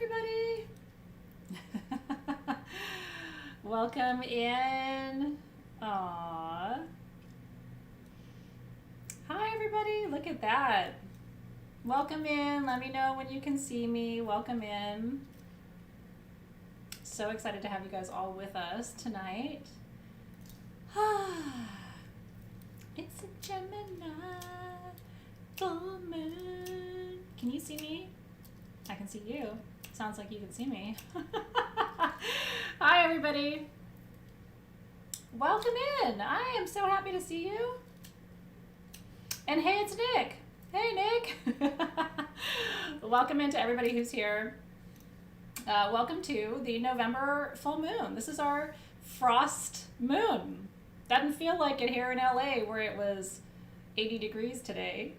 everybody. Welcome in. Aww. Hi, everybody. Look at that. Welcome in. Let me know when you can see me. Welcome in. So excited to have you guys all with us tonight. It's a Gemini full moon. Can you see me? I can see you. Sounds like you can see me. Hi, everybody. Welcome in. I am so happy to see you. And hey, it's Nick. Hey, Nick. Welcome in to everybody who's here. Welcome to the November full moon. This is our frost moon. Doesn't feel like it here in LA where it was 80 degrees today.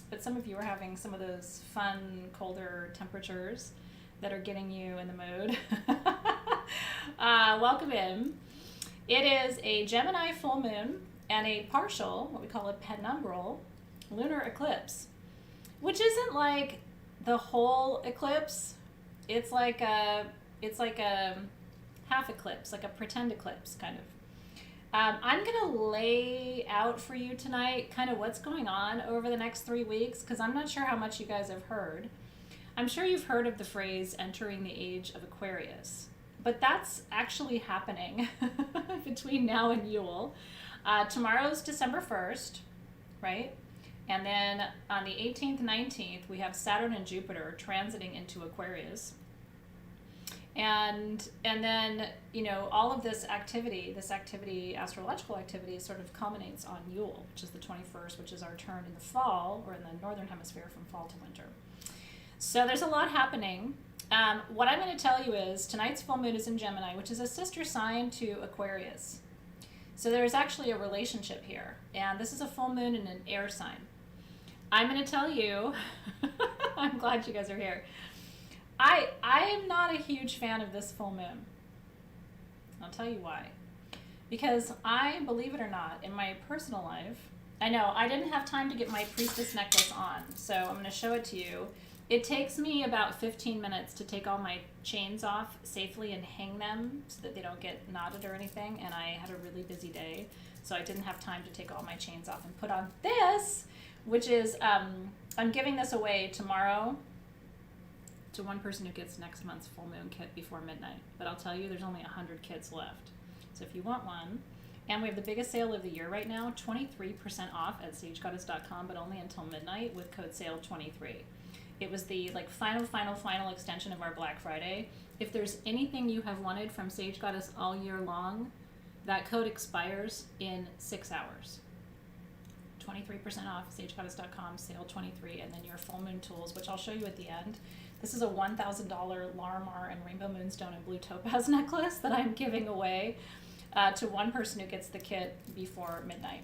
But some of you are having some of those fun, colder temperatures that are getting you in the mood. Welcome in. It is a Gemini full moon and a partial, what we call a penumbral, lunar eclipse, which isn't like the whole eclipse. It's like a half eclipse, like a pretend eclipse, kind of. I'm going to lay out for you tonight kind of what's going on over the next 3 weeks, because I'm not sure how much you guys have heard. I'm sure you've heard of the phrase entering the age of Aquarius, but that's actually happening between now and Yule. Tomorrow's December 1st, right? And then on the 18th, 19th, we have Saturn and Jupiter transiting into Aquarius. And then, you know, all of this activity, astrological activity, sort of culminates on Yule, which is the 21st, which is our turn in the fall, or in the northern hemisphere from fall to winter. So there's a lot happening. What I'm going to tell you is tonight's full moon is in Gemini, which is a sister sign to Aquarius. So there's actually a relationship here. And this is a full moon in an air sign. I'm going to tell you, I'm glad you guys are here. I am not a huge fan of this full moon. I'll tell you why. Because I, believe it or not, in my personal life, I know I didn't have time to get my priestess necklace on, so I'm going to show it to you. It takes me about 15 minutes to take all my chains off safely and hang them so that they don't get knotted or anything, and I had a really busy day, so I didn't have time to take all my chains off and put on this, which is, I'm giving this away tomorrow to one person who gets next month's full moon kit before midnight. But I'll tell you, there's only 100 kits left. So if you want one, and we have the biggest sale of the year right now, 23% off at sagegoddess.com, but only until midnight with code SALE23. It was the final extension of our Black Friday. If there's anything you have wanted from Sage Goddess all year long, that code expires in 6 hours. 23% off, sagegoddess.com, SALE23, and then your full moon tools, which I'll show you at the end. This is a $1,000 Larimar and Rainbow Moonstone and Blue Topaz necklace that I'm giving away to one person who gets the kit before midnight.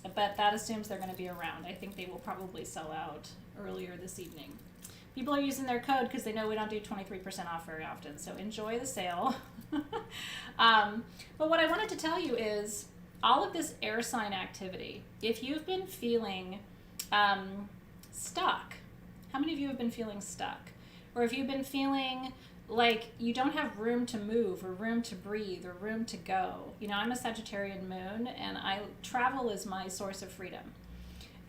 But that assumes they're going to be around. I think they will probably sell out earlier this evening. People are using their code because they know we don't do 23% off very often, so enjoy the sale. But what I wanted to tell you is all of this air sign activity, if you've been feeling stuck, how many of you have been feeling stuck? Or if you've been feeling like you don't have room to move or room to breathe or room to go. You know, I'm a Sagittarian moon and travel is my source of freedom.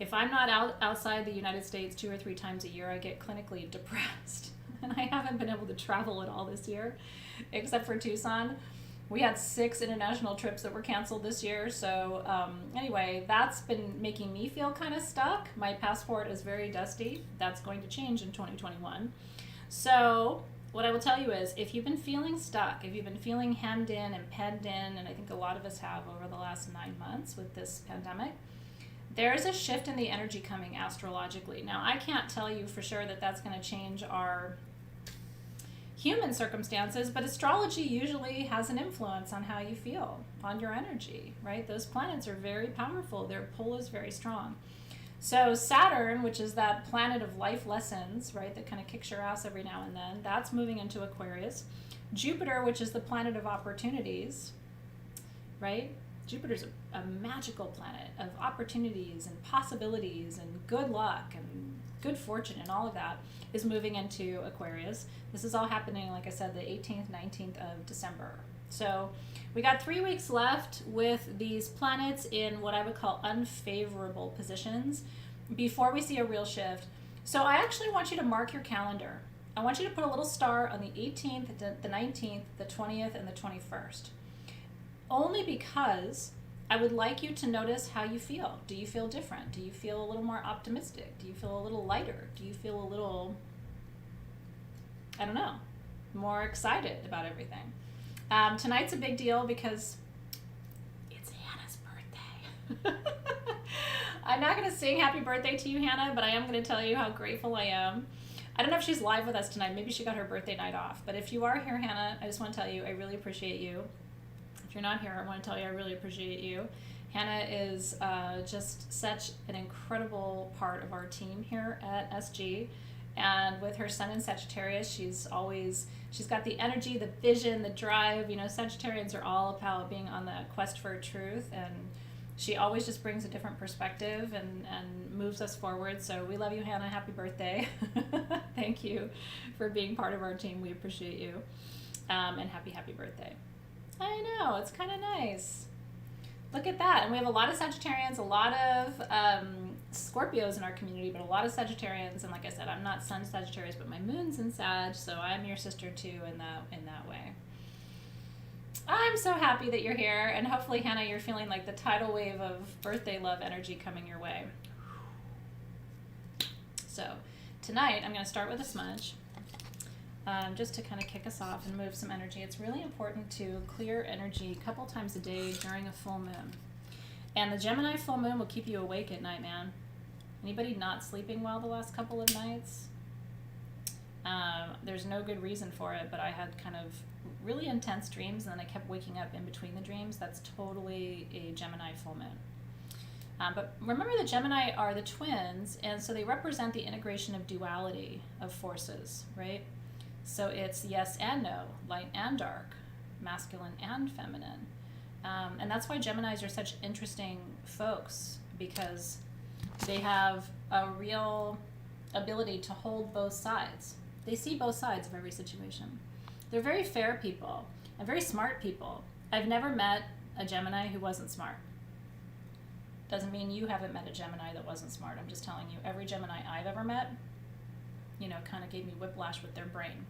If I'm not outside the United States 2 or 3 times a year, I get clinically depressed. And I haven't been able to travel at all this year, except for Tucson. We had 6 international trips that were canceled this year. So anyway, that's been making me feel kind of stuck. My passport is very dusty. That's going to change in 2021. So what I will tell you is if you've been feeling stuck, if you've been feeling hemmed in and penned in, and I think a lot of us have over the last 9 months with this pandemic, there's a shift in the energy coming astrologically. Now, I can't tell you for sure that that's going to change our human circumstances, but astrology usually has an influence on how you feel, on your energy, right? Those planets are very powerful. Their pull is very strong. So Saturn, which is that planet of life lessons, right, that kind of kicks your ass every now and then, that's moving into Aquarius. Jupiter, which is the planet of opportunities, right? Jupiter's a magical planet of opportunities and possibilities and good luck and good fortune and all of that is moving into Aquarius. This is all happening, like I said, the 18th, 19th of December. So we got 3 weeks left with these planets in what I would call unfavorable positions before we see a real shift. So I actually want you to mark your calendar. I want you to put a little star on the 18th, the 19th, the 20th, and the 21st. Only because I would like you to notice how you feel. Do you feel different? Do you feel a little more optimistic? Do you feel a little lighter? Do you feel a little, I don't know, more excited about everything? Tonight's a big deal because it's Hannah's birthday. I'm not going to sing happy birthday to you, Hannah, but I am going to tell you how grateful I am. I don't know if she's live with us tonight. Maybe she got her birthday night off. But if you are here, Hannah, I just want to tell you I really appreciate you. If you're not here, I want to tell you I really appreciate you. Hannah is just such an incredible part of our team here at SG. And with her sun in Sagittarius, she's got the energy, the vision, the drive. You know, Sagittarians are all about being on the quest for truth, and she always just brings a different perspective and moves us forward. So we love you, Hannah. Happy birthday. Thank you for being part of our team. We appreciate you. And happy birthday. I know, it's kind of nice. Look at that. And we have a lot of Sagittarians, a lot of Scorpios in our community, but a lot of Sagittarians. And like I said, I'm not Sun Sagittarius, but my moon's in Sag, so I'm your sister too in that way. I'm so happy that you're here, and hopefully, Hannah, you're feeling like the tidal wave of birthday love energy coming your way. So tonight, I'm going to start with a smudge. Just to kind of kick us off and move some energy. It's really important to clear energy a couple times a day during a full moon. And the Gemini full moon will keep you awake at night, man. Anybody not sleeping well the last couple of nights? There's no good reason for it, but I had kind of really intense dreams, and then I kept waking up in between the dreams. That's totally a Gemini full moon. But remember, the Gemini are the twins, and so they represent the integration of duality of forces, right? So it's yes and no, light and dark, masculine and feminine. And that's why Geminis are such interesting folks, because they have a real ability to hold both sides. They see both sides of every situation. They're very fair people and very smart people. I've never met a Gemini who wasn't smart. Doesn't mean you haven't met a Gemini that wasn't smart. I'm just telling you, every Gemini I've ever met, you know, kind of gave me whiplash with their brain,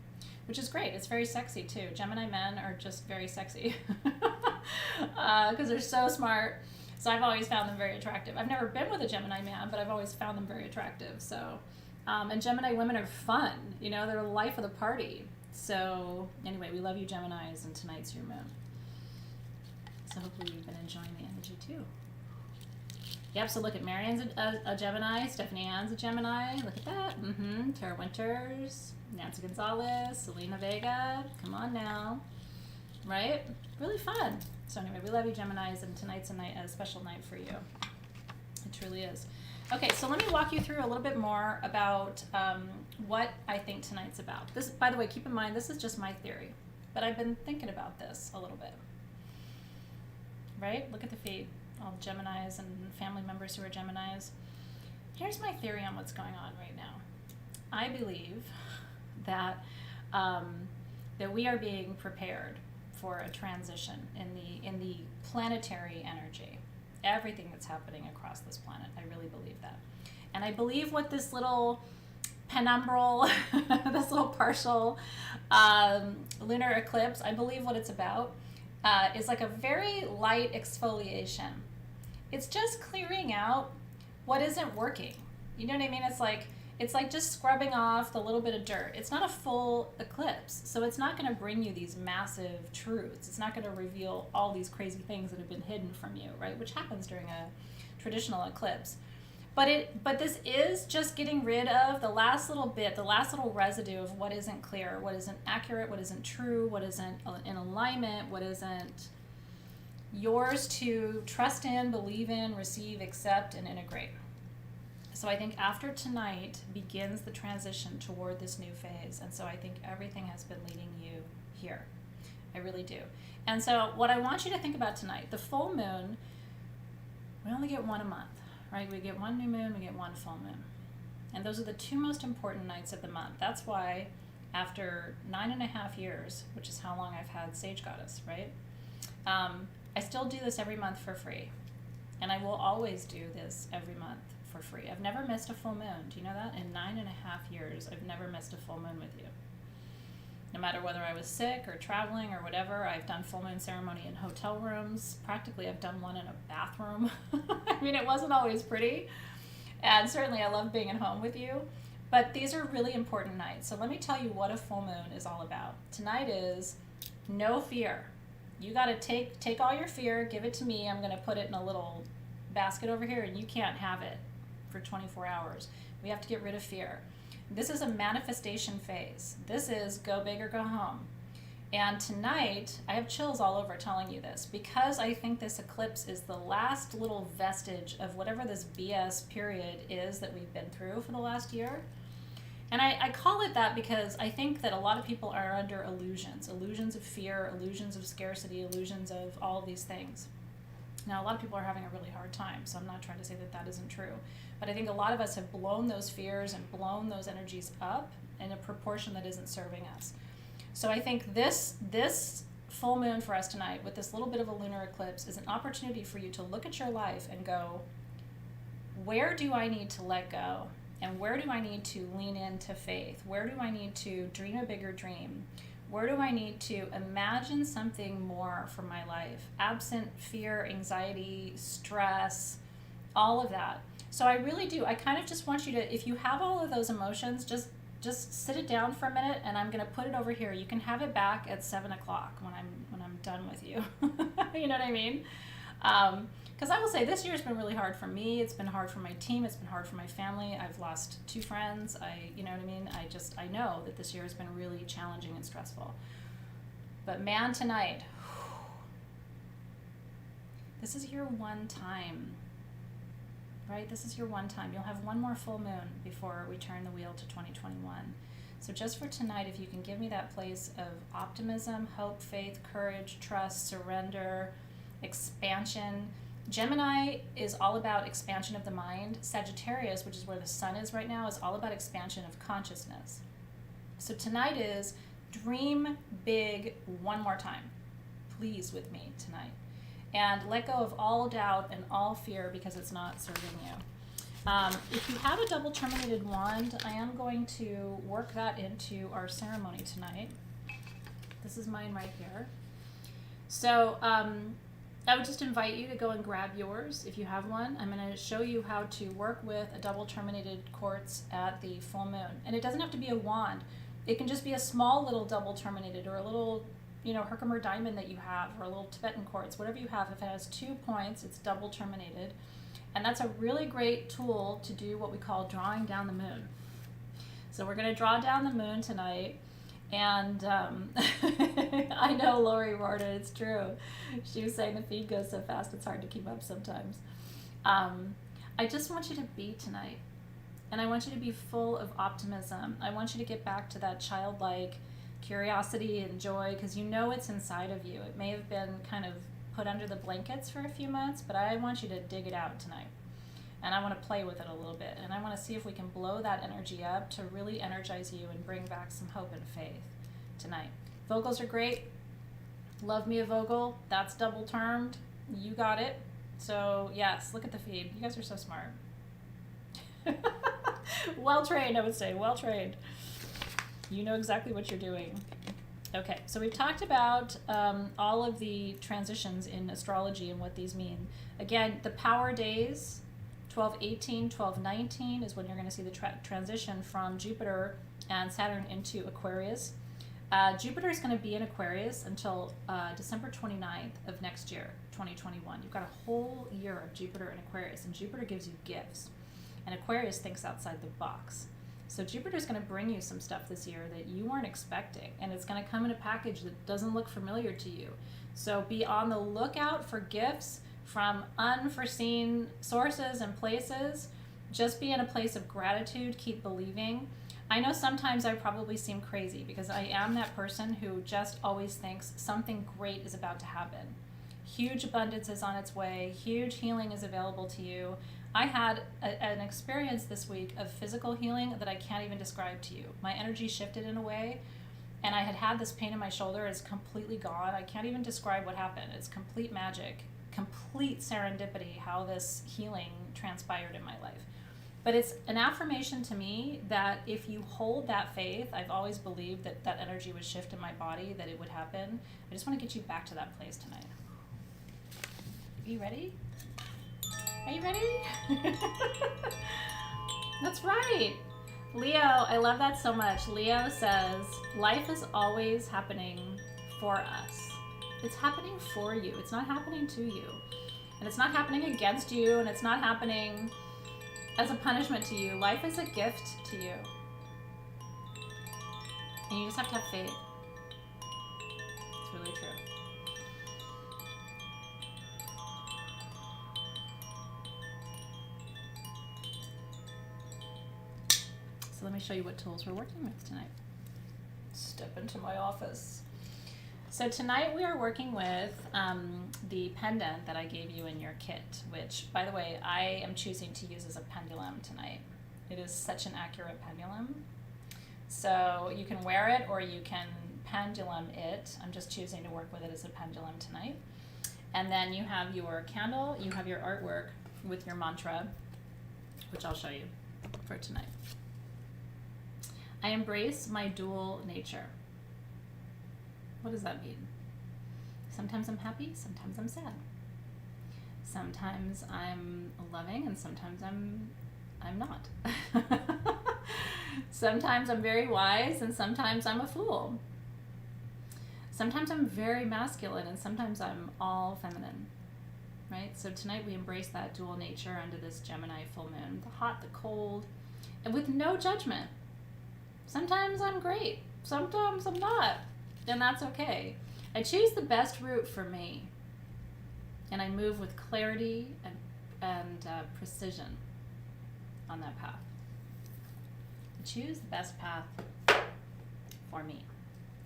which is great. It's very sexy too. Gemini men are just very sexy because they're so smart. So I've always found them very attractive. I've never been with a Gemini man, but I've always found them very attractive. So, and Gemini women are fun. You know, they're the life of the party. So anyway, we love you, Geminis, and tonight's your moon. So hopefully you've been enjoying the energy too. Yep, so look at Marianne's a Gemini, Stephanie Ann's a Gemini, look at that. Tara Winters, Nancy Gonzalez, Selena Vega, come on now, right? Really fun. So anyway, we love you, Geminis, and tonight's a special night for you. It truly is. Okay, so let me walk you through a little bit more about what I think tonight's about. This, by the way, keep in mind, this is just my theory, but I've been thinking about this a little bit, right? Look at the feed. All the Geminis and family members who are Geminis. Here's my theory on what's going on right now. I believe that that we are being prepared for a transition in the planetary energy. Everything that's happening across this planet. I really believe that. And I believe what this little penumbral, this little partial lunar eclipse, I believe what it's about is like a very light exfoliation. It's just clearing out what isn't working. You know what I mean? It's like just scrubbing off the little bit of dirt. It's not a full eclipse, so it's not going to bring you these massive truths. It's not going to reveal all these crazy things that have been hidden from you, right? Which happens during a traditional eclipse. But this is just getting rid of the last little bit, the last little residue of what isn't clear, what isn't accurate, what isn't true, what isn't in alignment, what isn't yours to trust in, believe in, receive, accept, and integrate. So I think after tonight begins the transition toward this new phase. And so I think everything has been leading you here. I really do. And so what I want you to think about tonight, the full moon, we only get one a month, right? We get one new moon, we get one full moon. And those are the two most important nights of the month. That's why after 9.5 years, which is how long I've had Sage Goddess, right? I still do this every month for free. And I will always do this every month for free. I've never missed a full moon. Do you know that? In 9.5 years, I've never missed a full moon with you. No matter whether I was sick or traveling or whatever, I've done full moon ceremony in hotel rooms. Practically, I've done one in a bathroom. I mean, it wasn't always pretty. And certainly, I love being at home with you. But these are really important nights. So let me tell you what a full moon is all about. Tonight is no fear. You got to take all your fear, give it to me. I'm going to put it in a little basket over here, and you can't have it for 24 hours. We have to get rid of fear. This is a manifestation phase. This is go big or go home. And tonight, I have chills all over telling you this because I think this eclipse is the last little vestige of whatever this BS period is that we've been through for the last year. And I call it that because I think that a lot of people are under illusions of fear, illusions of scarcity, illusions of all of these things. Now, a lot of people are having a really hard time, so I'm not trying to say that that isn't true. But I think a lot of us have blown those fears and blown those energies up in a proportion that isn't serving us. So I think this full moon for us tonight with this little bit of a lunar eclipse is an opportunity for you to look at your life and go, where do I need to let go? And where do I need to lean into faith? Where do I need to dream a bigger dream? Where do I need to imagine something more for my life? Absent fear, anxiety, stress, all of that. So I really do. I kind of just want you to, if you have all of those emotions, just sit it down for a minute, and I'm going to put it over here. You can have it back at 7 o'clock when I'm done with you. You know what I mean? Because I will say this year's been really hard for me. It's been hard for my team. It's been hard for my family. I've lost 2 friends. You know what I mean? I know that this year has been really challenging and stressful. But man, tonight, this is your one time, right? This is your one time. You'll have one more full moon before we turn the wheel to 2021. So just for tonight, if you can give me that place of optimism, hope, faith, courage, trust, surrender, expansion. Gemini is all about expansion of the mind. Sagittarius, which is where the sun is right now, is all about expansion of consciousness. So tonight is dream big one more time. Please with me tonight. And let go of all doubt and all fear because it's not serving you. If you have a double terminated wand, I am going to work that into our ceremony tonight. This is mine right here. So I would just invite you to go and grab yours if you have one. I'm going to show you how to work with a double terminated quartz at the full moon. And it doesn't have to be a wand. It can just be a small little double terminated or a little, Herkimer diamond that you have, or a little Tibetan quartz, whatever you have. If it has 2 points, it's double terminated. And that's a really great tool to do what we call drawing down the moon. So we're going to draw down the moon tonight. And I know Lori roared it, it's true. She was saying the feed goes so fast it's hard to keep up sometimes. I just want you to be tonight. And I want you to be full of optimism. I want you to get back to that childlike curiosity and joy because you know it's inside of you. It may have been kind of put under the blankets for a few months, but I want you to dig it out tonight. And I want to play with it a little bit. And I want to see if we can blow that energy up to really energize you and bring back some hope and faith tonight. Vogels are great. Love me a Vogel. That's double termed. You got it. So yes, look at the feed. You guys are so smart. Well trained, I would say. Well trained. You know exactly what you're doing. Okay, so we've talked about all of the transitions in astrology and what these mean. Again, the power days, 12/18, 12/19 is when you're going to see the transition from Jupiter and Saturn into Aquarius. Jupiter is going to be in Aquarius until December 29th of next year, 2021. You've got a whole year of Jupiter in Aquarius, and Jupiter gives you gifts. And Aquarius thinks outside the box. So Jupiter is going to bring you some stuff this year that you weren't expecting, and it's going to come in a package that doesn't look familiar to you. So be on the lookout for gifts from unforeseen sources and places. Just be in a place of gratitude. Keep believing. I know sometimes I probably seem crazy because I am that person who just always thinks something great is about to happen. Huge abundance is on its way. Huge healing is available to you. I had an experience this week of physical healing that I can't even describe to you. My energy shifted in a way, and I had this pain in my shoulder. It's completely gone. I can't even describe what happened. It's complete magic, complete serendipity how this healing transpired in my life. But it's an affirmation to me that if you hold that faith, I've always believed that that energy would shift in my body, that it would happen. I just want to get you back to that place tonight. Are you ready? Are you ready? That's right. Leo, I love that so much. Leo says, life is always happening for us. It's happening for you. It's not happening to you. And it's not happening against you, and it's not happening as a punishment to you. Life is a gift to you. And you just have to have faith. It's really true. So let me show you what tools we're working with tonight. Step into my office. So tonight we are working with the pendant that I gave you in your kit, which, by the way, I am choosing to use as a pendulum tonight. It is such an accurate pendulum. So you can wear it or you can pendulum it. I'm just choosing to work with it as a pendulum tonight. And then you have your candle, you have your artwork with your mantra, which I'll show you for tonight. I embrace my dual nature. What does that mean? Sometimes I'm happy, sometimes I'm sad. Sometimes I'm loving and sometimes I'm not. Sometimes I'm very wise and sometimes I'm a fool. Sometimes I'm very masculine and sometimes I'm all feminine. Right? So tonight we embrace that dual nature under this Gemini full moon, the hot, the cold, and with no judgment. Sometimes I'm great, sometimes I'm not, and that's okay. I choose the best route for me, and I move with clarity and precision on that path. I choose the best path for me,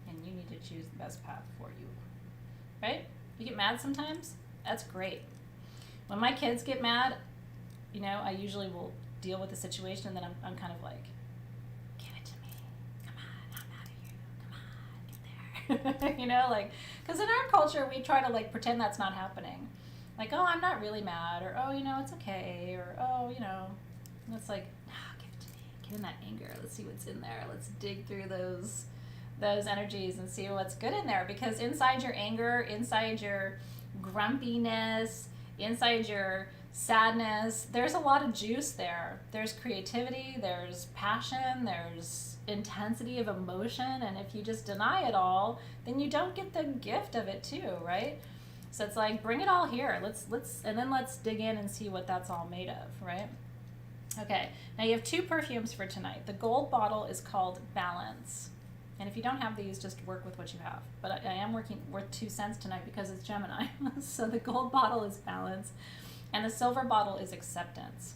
and you need to choose the best path for you, right? You get mad sometimes? That's great. When my kids get mad, you know, I usually will deal with the situation, and then I'm kind of like, you know, like, because in our culture we try to like pretend that's not happening, like, oh, I'm not really mad, or oh, you know, it's okay, or oh, you know, and it's like, no, give it to me, get in that anger, let's see what's in there, let's dig through those energies and see what's good in there, because inside your anger, inside your grumpiness, inside your sadness, there's a lot of juice there. There's creativity, there's passion, there's intensity of emotion, and if you just deny it all, then you don't get the gift of it too, right? So it's like, bring it all here. Let's dig in and see what that's all made of, right? Okay, now you have 2 perfumes for tonight. The gold bottle is called Balance. And if you don't have these, just work with what you have. But I am working worth 2 cents tonight because it's Gemini. So the gold bottle is Balance, and the silver bottle is Acceptance.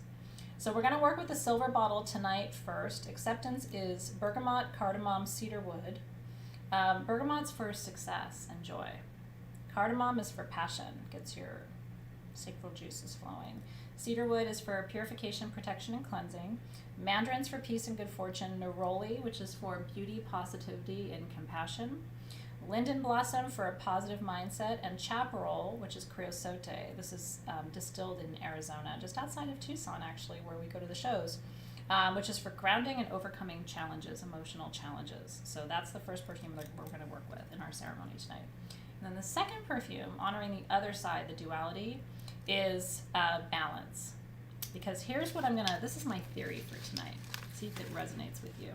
So we're going to work with the silver bottle tonight first. Acceptance is bergamot, cardamom, cedarwood. Bergamot's for success and joy. Cardamom is for passion, gets your sacral juices flowing. Cedarwood is for purification, protection, and cleansing. Mandarin's for peace and good fortune. Neroli, which is for beauty, positivity, and compassion. Linden blossom for a positive mindset, and chaparral, which is creosote. This is distilled in Arizona, just outside of Tucson, actually, where we go to the shows, which is for grounding and overcoming challenges, emotional challenges. So that's the first perfume that we're going to work with in our ceremony tonight. And then the second perfume, honoring the other side, the duality, is Balance. Because here's what this is my theory for tonight. See if it resonates with you.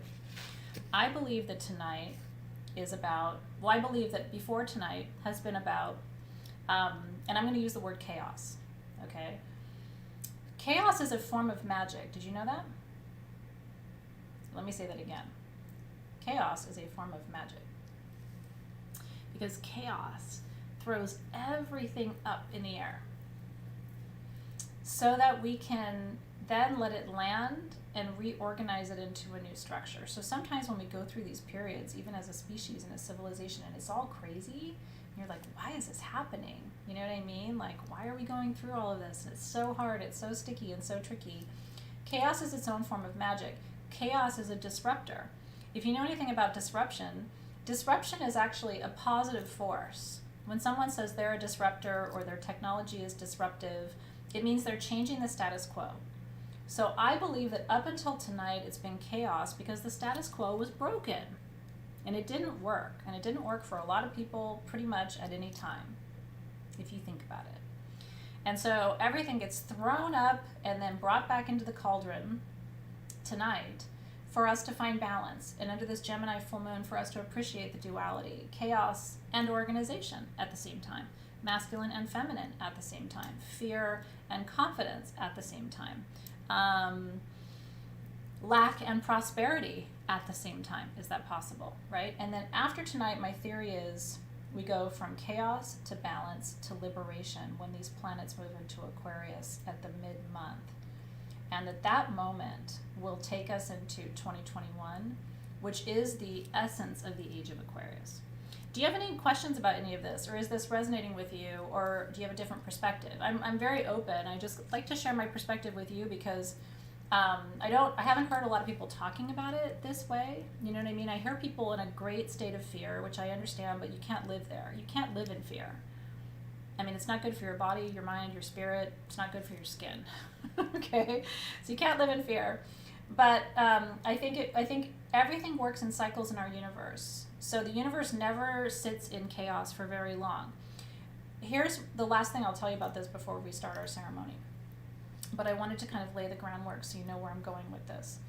I believe that tonight is about, I believe that before tonight has been about, and I'm going to use the word chaos, okay? Chaos is a form of magic. Did you know that? Let me say that again. Chaos is a form of magic. Because chaos throws everything up in the air so that we can then let it land and reorganize it into a new structure. So sometimes when we go through these periods, even as a species and a civilization, and it's all crazy, You're like, why is this happening? You know what I mean? Like, why are we going through all of this? It's so hard, it's so sticky and so tricky. Chaos is its own form of magic. Chaos is a disruptor. If you know anything about disruption, disruption is actually a positive force. When someone says they're a disruptor or their technology is disruptive, it means they're changing the status quo. So I believe that up until tonight, it's been chaos because the status quo was broken. And it didn't work. And it didn't work for a lot of people pretty much at any time, if you think about it. And so everything gets thrown up and then brought back into the cauldron tonight for us to find balance. And under this Gemini full moon, for us to appreciate the duality, chaos and organization at the same time, masculine and feminine at the same time, fear and confidence at the same time, lack and prosperity at the same time. Is that possible, right? And then after tonight, my theory is we go from chaos to balance to liberation when these planets move into Aquarius at the mid-month. And that moment will take us into 2021, which is the essence of the age of Aquarius. Do you have any questions about any of this, or is this resonating with you, or do you have a different perspective? I'm very open. I just like to share my perspective with you because I haven't heard a lot of people talking about it this way. You know what I mean? I hear people in a great state of fear, which I understand, but you can't live there. You can't live in fear. I mean, it's not good for your body, your mind, your spirit. It's not good for your skin. Okay? So you can't live in fear. But I think everything works in cycles in our universe. So the universe never sits in chaos for very long. Here's the last thing I'll tell you about this before we start our ceremony. But I wanted to kind of lay the groundwork so you know where I'm going with this.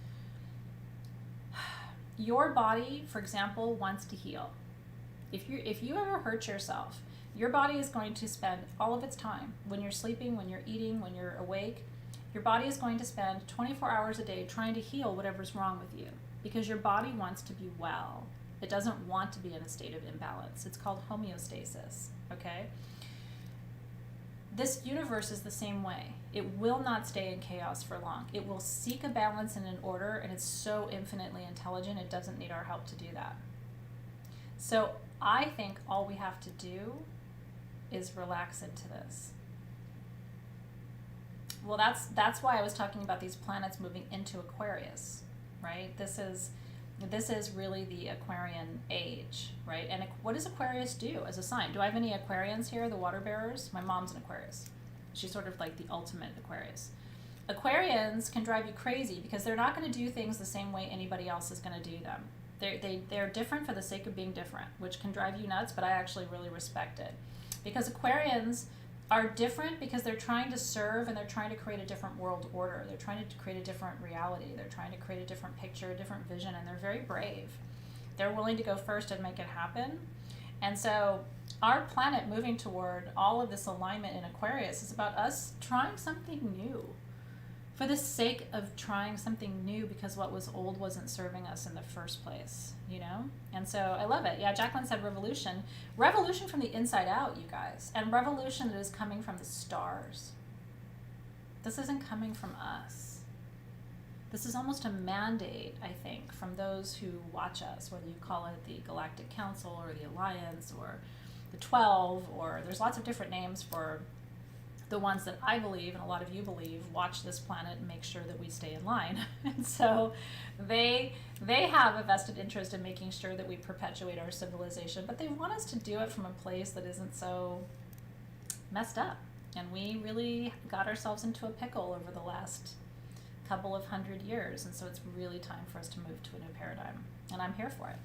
Your body, for example, wants to heal. If you ever hurt yourself, your body is going to spend all of its time, when you're sleeping, when you're eating, when you're awake, your body is going to spend 24 hours a day trying to heal whatever's wrong with you, because your body wants to be well. It doesn't want to be in a state of imbalance. It's called homeostasis, okay? This universe is the same way. It will not stay in chaos for long. It will seek a balance and an order, and it's so infinitely intelligent, it doesn't need our help to do that. So I think all we have to do is relax into this. Well, that's why I was talking about these planets moving into Aquarius, right? This is really the Aquarian age, right? And what does Aquarius do as a sign? Do I have any Aquarians here, the water bearers? My mom's an Aquarius. She's sort of like the ultimate Aquarius. Aquarians can drive you crazy because they're not going to do things the same way anybody else is going to do them. They're different for the sake of being different, which can drive you nuts, but I actually really respect it. Because Aquarians are different because they're trying to serve and they're trying to create a different world order. They're trying to create a different reality. They're trying to create a different picture, a different vision, and they're very brave. They're willing to go first and make it happen. And so our planet moving toward all of this alignment in Aquarius is about us trying something new for the sake of trying something new, because what was old wasn't serving us in the first place, you know? And so I love it. Yeah, Jacqueline said revolution. Revolution from the inside out, you guys. And revolution that is coming from the stars. This isn't coming from us. This is almost a mandate, I think, from those who watch us, whether you call it the Galactic Council or the Alliance or the 12, or there's lots of different names for the ones that I believe, and a lot of you believe, watch this planet and make sure that we stay in line. And so they have a vested interest in making sure that we perpetuate our civilization, but they want us to do it from a place that isn't so messed up. And we really got ourselves into a pickle over the last couple of 100 years, and so it's really time for us to move to a new paradigm, and I'm here for it.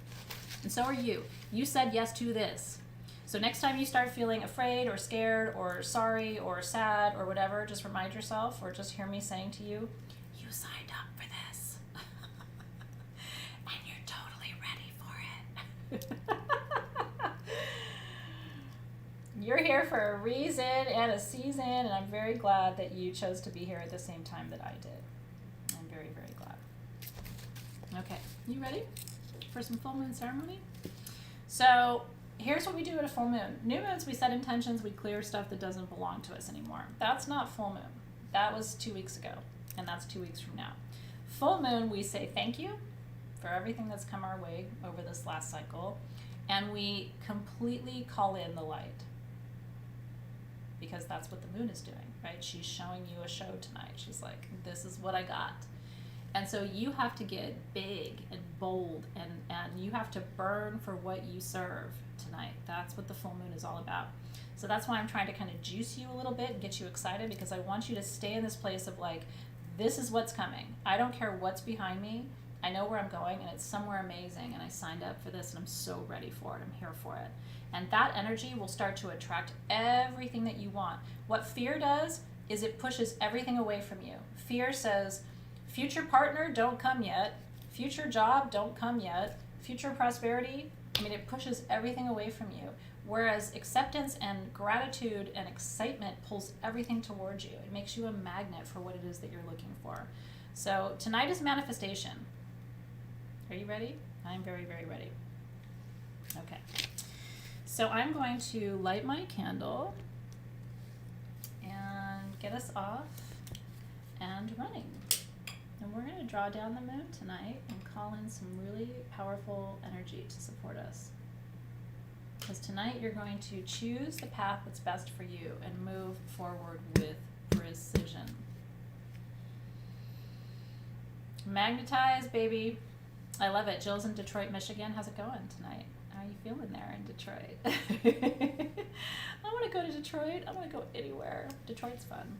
And so are you. You said yes to this. So next time you start feeling afraid or scared or sorry or sad or whatever, just remind yourself, or just hear me saying to you, you signed up for this. And you're totally ready for it. You're here for a reason and a season, and I'm very glad that you chose to be here at the same time that I did. I'm very, very glad. Okay, you ready for some full moon ceremony? So here's what we do at a full moon. New moons, we set intentions, we clear stuff that doesn't belong to us anymore. That's not full moon. That was 2 weeks ago, and that's 2 weeks from now. Full moon, we say thank you for everything that's come our way over this last cycle, and we completely call in the light, because that's what the moon is doing, right? She's showing you a show tonight. She's like, this is what I got. And so you have to get big and bold, and you have to burn for what you serve tonight. That's what the full moon is all about. So that's why I'm trying to kind of juice you a little bit and get you excited, because I want you to stay in this place of like, this is what's coming. I don't care what's behind me. I know where I'm going, and it's somewhere amazing, and I signed up for this, and I'm so ready for it. I'm here for it. And that energy will start to attract everything that you want. What fear does is it pushes everything away from you. Fear says, future partner, don't come yet. Future job, don't come yet. Future prosperity, it pushes everything away from you. Whereas acceptance and gratitude and excitement pulls everything towards you. It makes you a magnet for what it is that you're looking for. So tonight is manifestation. Are you ready? I'm very, very ready. Okay. So I'm going to light my candle and get us off and running. And we're going to draw down the moon tonight and call in some really powerful energy to support us. Because tonight you're going to choose the path that's best for you and move forward with precision. Magnetize, baby. I love it. Jill's in Detroit, Michigan. How's it going tonight? How are you feeling there in Detroit? I want to go to Detroit. I want to go anywhere. Detroit's fun.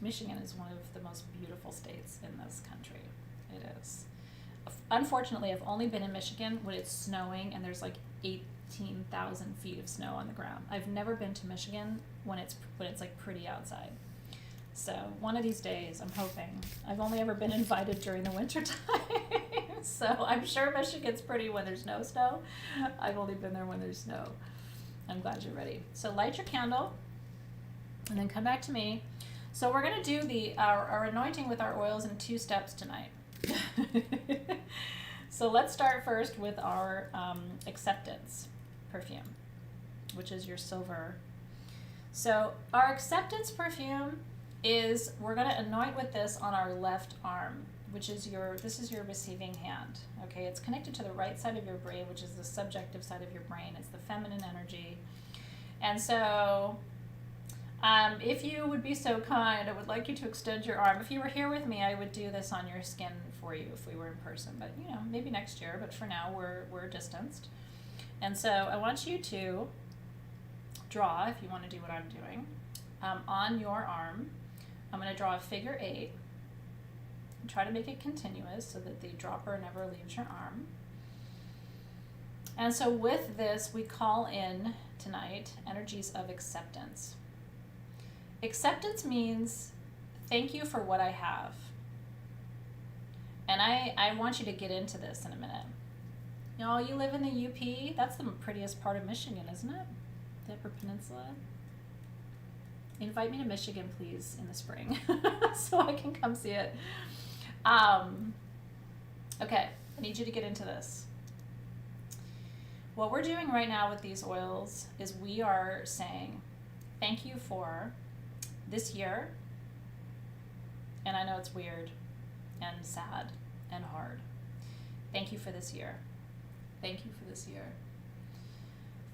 Michigan is one of the most beautiful states in this country. It is. Unfortunately, I've only been in Michigan when it's snowing and there's like 18,000 feet of snow on the ground. I've never been to Michigan when it's like pretty outside. So one of these days, I'm hoping. I've only ever been invited during the winter time. So I'm sure Michigan's pretty when there's no snow. I've only been there when there's snow. I'm glad you're ready. So light your candle and then come back to me. So we're going to do our anointing with our oils in 2 steps tonight. So let's start first with our acceptance perfume, which is your silver. So our acceptance perfume is, we're going to anoint with this on our left arm, which is this is your receiving hand. Okay, it's connected to the right side of your brain, which is the subjective side of your brain. It's the feminine energy. And so if you would be so kind, I would like you to extend your arm. If you were here with me, I would do this on your skin for you if we were in person, but maybe next year. But for now, we're distanced. And so I want you to draw, if you want to do what I'm doing, on your arm. I'm going to draw a figure 8 and try to make it continuous so that the dropper never leaves your arm. And so with this, we call in tonight energies of acceptance. Acceptance means thank you for what I have. And I want you to get into this in a minute. You live in the UP? That's the prettiest part of Michigan, isn't it? The Upper Peninsula. Invite me to Michigan, please, in the spring so I can come see it. Okay, I need you to get into this. What we're doing right now with these oils is we are saying thank you for this year, and I know it's weird and sad and hard. Thank you for this year. Thank you for this year.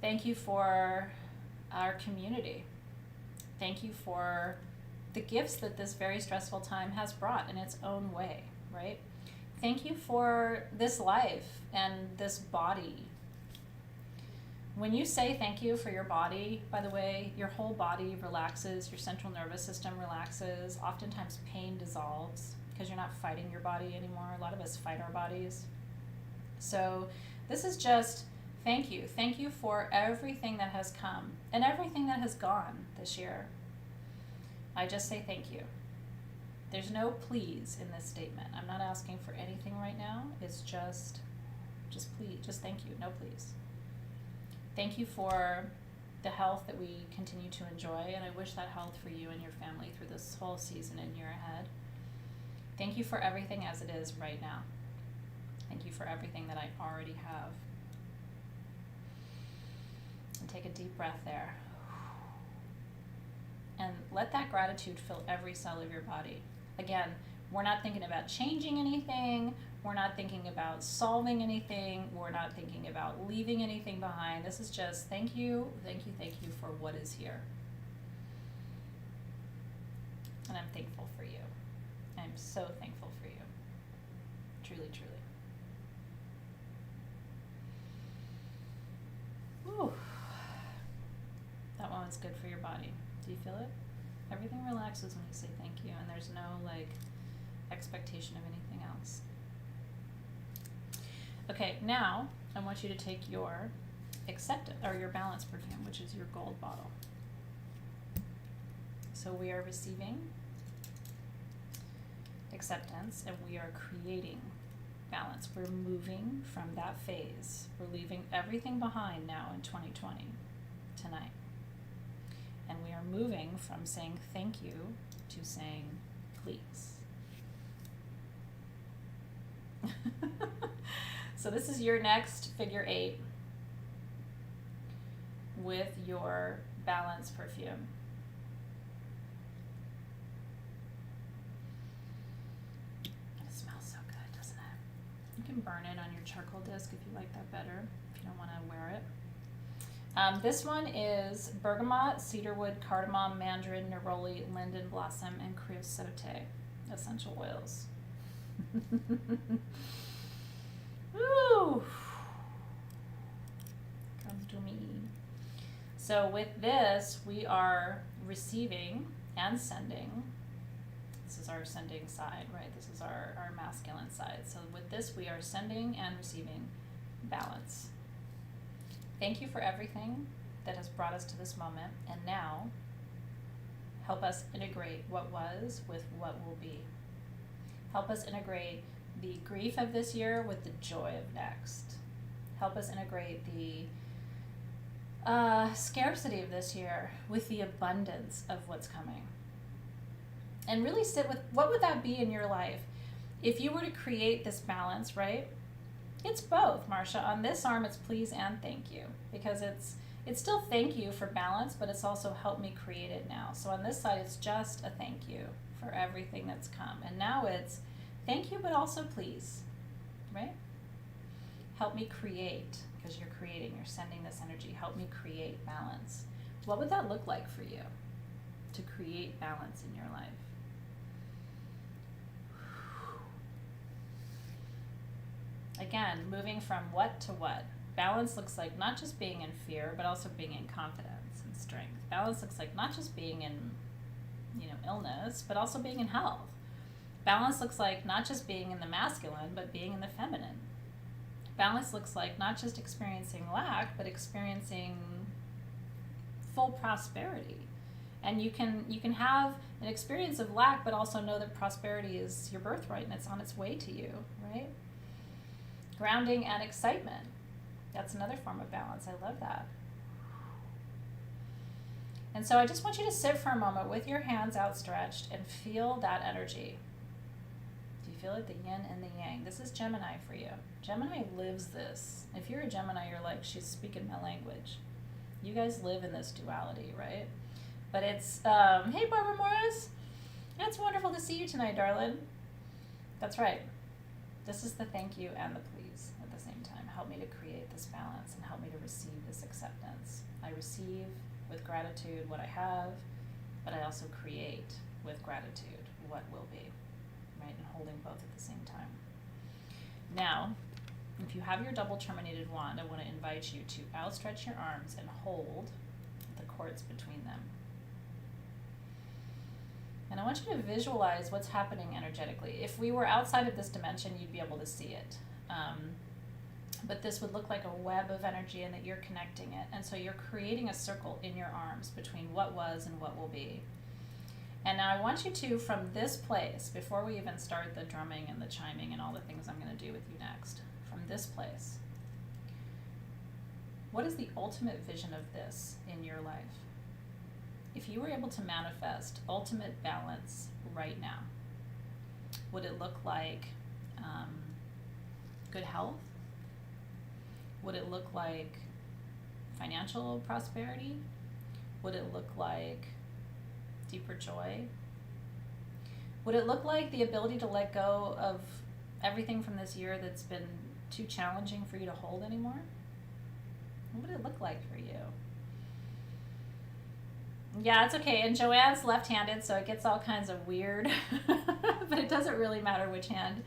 Thank you for our community. Thank you for the gifts that this very stressful time has brought in its own way, right? Thank you for this life and this body. When you say thank you for your body, by the way, your whole body relaxes, your central nervous system relaxes, oftentimes pain dissolves because you're not fighting your body anymore. A lot of us fight our bodies. So this is just thank you. Thank you for everything that has come and everything that has gone this year. I just say thank you. There's no please in this statement. I'm not asking for anything right now. It's just please, just thank you, no please. Thank you for the health that we continue to enjoy, and I wish that health for you and your family through this whole season and year ahead. Thank you for everything as it is right now. Thank you for everything that I already have. And take a deep breath there. And let that gratitude fill every cell of your body. Again, We're not thinking about changing anything. We're not thinking about solving anything. We're not thinking about leaving anything behind. This is just thank you, thank you, thank you for what is here. And I'm thankful for you. I'm so thankful for you. Truly, truly. Whew. That one was good for your body. Do you feel it? Everything relaxes when you say thank you, and there's no like expectation of anything else. Okay, now I want you to take your acceptance or your balance perfume, which is your gold bottle. So we are receiving acceptance and we are creating balance. We're moving from that phase. We're leaving everything behind now in 2020 tonight. And we are moving from saying thank you to saying please. So this is your next figure 8 with your balance perfume. It smells so good, doesn't it? You can burn it on your charcoal disc if you like that better, if you don't want to wear it. This one is bergamot, cedarwood, cardamom, mandarin, neroli, linden blossom, and creosote essential oils. Woo! Comes to me. So with this, we are receiving and sending. This is our sending side, right? This is our masculine side. So with this, we are sending and receiving balance. Thank you for everything that has brought us to this moment. And now, help us integrate what was with what will be. Help us integrate the grief of this year with the joy of next. Help us integrate the scarcity of this year with the abundance of what's coming. And really sit with, what would that be in your life? If you were to create this balance, right? It's both, Marcia. On this arm, it's please and thank you. Because it's still thank you for balance, but it's also help me create it now. So on this side, it's just a thank you for everything that's come. And now it's thank you, but also please, right? Help me create, because you're creating, you're sending this energy. Help me create balance. What would that look like for you to create balance in your life? Again, moving from what to what. Balance looks like not just being in fear, but also being in confidence and strength. Balance looks like not just being in, illness, but also being in health. Balance looks like not just being in the masculine, but being in the feminine. Balance looks like not just experiencing lack, but experiencing full prosperity. And you can have an experience of lack, but also know that prosperity is your birthright and it's on its way to you, right? Grounding and excitement. That's another form of balance. I love that. And so I just want you to sit for a moment with your hands outstretched and feel that energy. Do you feel it? The yin and the yang. This is Gemini for you. Gemini lives this. If you're a Gemini, you're like, she's speaking my language. You guys live in this duality, right? But it's, hey, Barbara Morris. It's wonderful to see you tonight, darling. That's right. This is the thank you and the please at the same time. Help me to create this balance and help me to receive this acceptance. I receive with gratitude what I have, but I also create with gratitude what will be, right? And holding both at the same time. Now, if you have your double terminated wand, I want to invite you to outstretch your arms and hold the cords between them. And I want you to visualize what's happening energetically. If we were outside of this dimension, you'd be able to see it. But this would look like a web of energy and that you're connecting it. And so you're creating a circle in your arms between what was and what will be. And now I want you to, from this place, before we even start the drumming and the chiming and all the things I'm going to do with you next, from this place, what is the ultimate vision of this in your life? If you were able to manifest ultimate balance right now, would it look like good health? Would it look like financial prosperity? Would it look like deeper joy? Would it look like the ability to let go of everything from this year that's been too challenging for you to hold anymore? What would it look like for you? Yeah, it's okay. And Joanne's left-handed, so it gets all kinds of weird, but it doesn't really matter which hand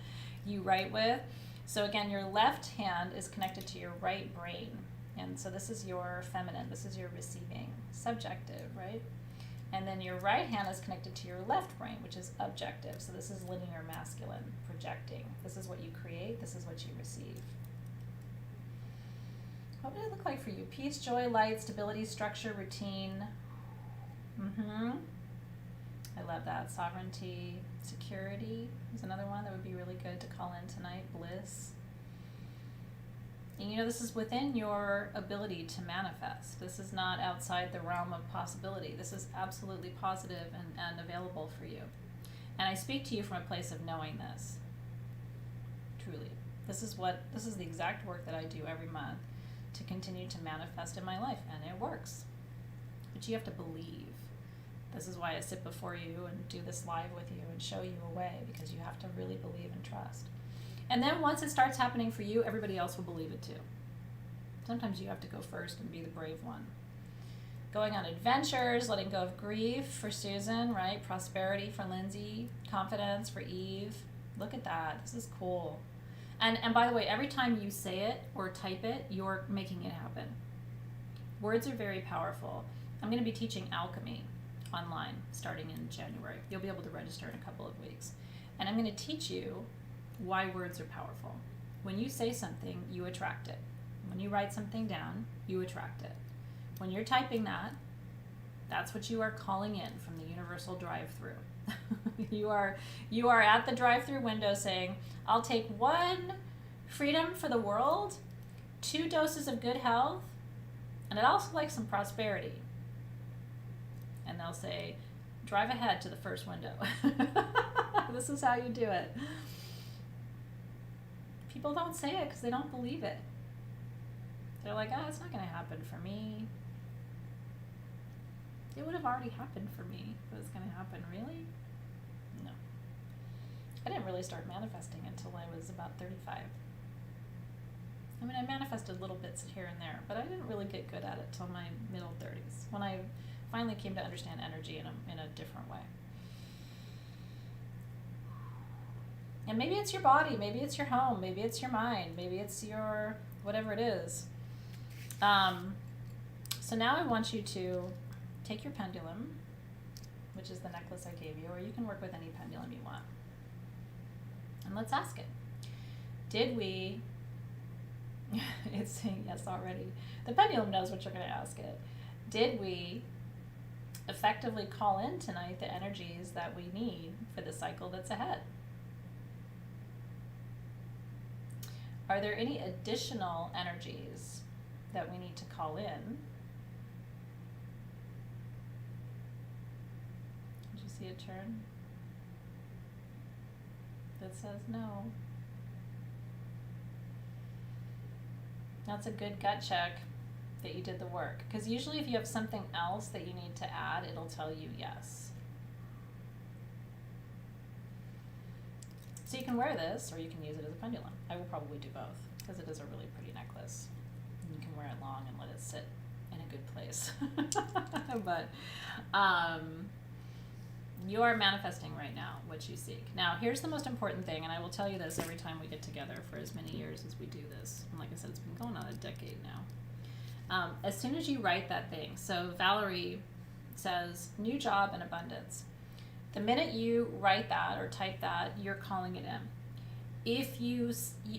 you write with. So again, your left hand is connected to your right brain. And so this is your feminine, this is your receiving, subjective, right? And then your right hand is connected to your left brain, which is objective. So this is linear masculine, projecting. This is what you create, this is what you receive. What would it look like for you? Peace, joy, light, stability, structure, routine. I love that. Sovereignty, security is another one that would be really good to call in tonight. Bliss. And you know, this is within your ability to manifest. This is not outside the realm of possibility. This is absolutely positive and available for you. And I speak to you from a place of knowing this. Truly. This is the exact work that I do every month to continue to manifest in my life, and it works. But you have to believe. This is why I sit before you and do this live with you and show you a way, because you have to really believe and trust. And then once it starts happening for you, everybody else will believe it too. Sometimes you have to go first and be the brave one. Going on adventures, letting go of grief for Susan, right? Prosperity for Lindsay, confidence for Eve. Look at that. This is cool. And by the way, every time you say it or type it, you're making it happen. Words are very powerful. I'm going to be teaching alchemy online starting in January. You'll be able to register in a couple of weeks. And I'm going to teach you why words are powerful. When you say something, you attract it. When you write something down, you attract it. When you're typing that, that's what you are calling in from the universal drive-through. You are at the drive-through window saying, I'll take 1 freedom for the world, 2 doses of good health, and I'd also like some prosperity. And they'll say, drive ahead to the first window. This is how you do it. People don't say it because they don't believe it. They're like, it's not going to happen for me. It would have already happened for me if it was going to happen. Really? No. I didn't really start manifesting until I was about 35. I mean, I manifested little bits here and there, but I didn't really get good at it till my middle 30s, when I finally came to understand energy in a different way. And maybe it's your body, maybe it's your home, maybe it's your mind, maybe it's your whatever it is. So now I want you to take your pendulum, which is the necklace I gave you, or you can work with any pendulum you want. And let's ask it. Did we, it's saying yes already. The pendulum knows what you're going to ask it. Did we effectively call in tonight the energies that we need for the cycle that's ahead? Are there any additional energies that we need to call in? Did you see a turn that says no? That's a good gut check that you did the work. Because usually if you have something else that you need to add, it'll tell you yes. So you can wear this, or you can use it as a pendulum. I will probably do both, because it is a really pretty necklace. And you can wear it long and let it sit in a good place. But you are manifesting right now what you seek. Now, here's the most important thing, and I will tell you this every time we get together for as many years as we do this. And like I said, it's been going on a decade now. As soon as you write that thing, so Valerie says, new job and abundance. The minute you write that or type that, you're calling it in.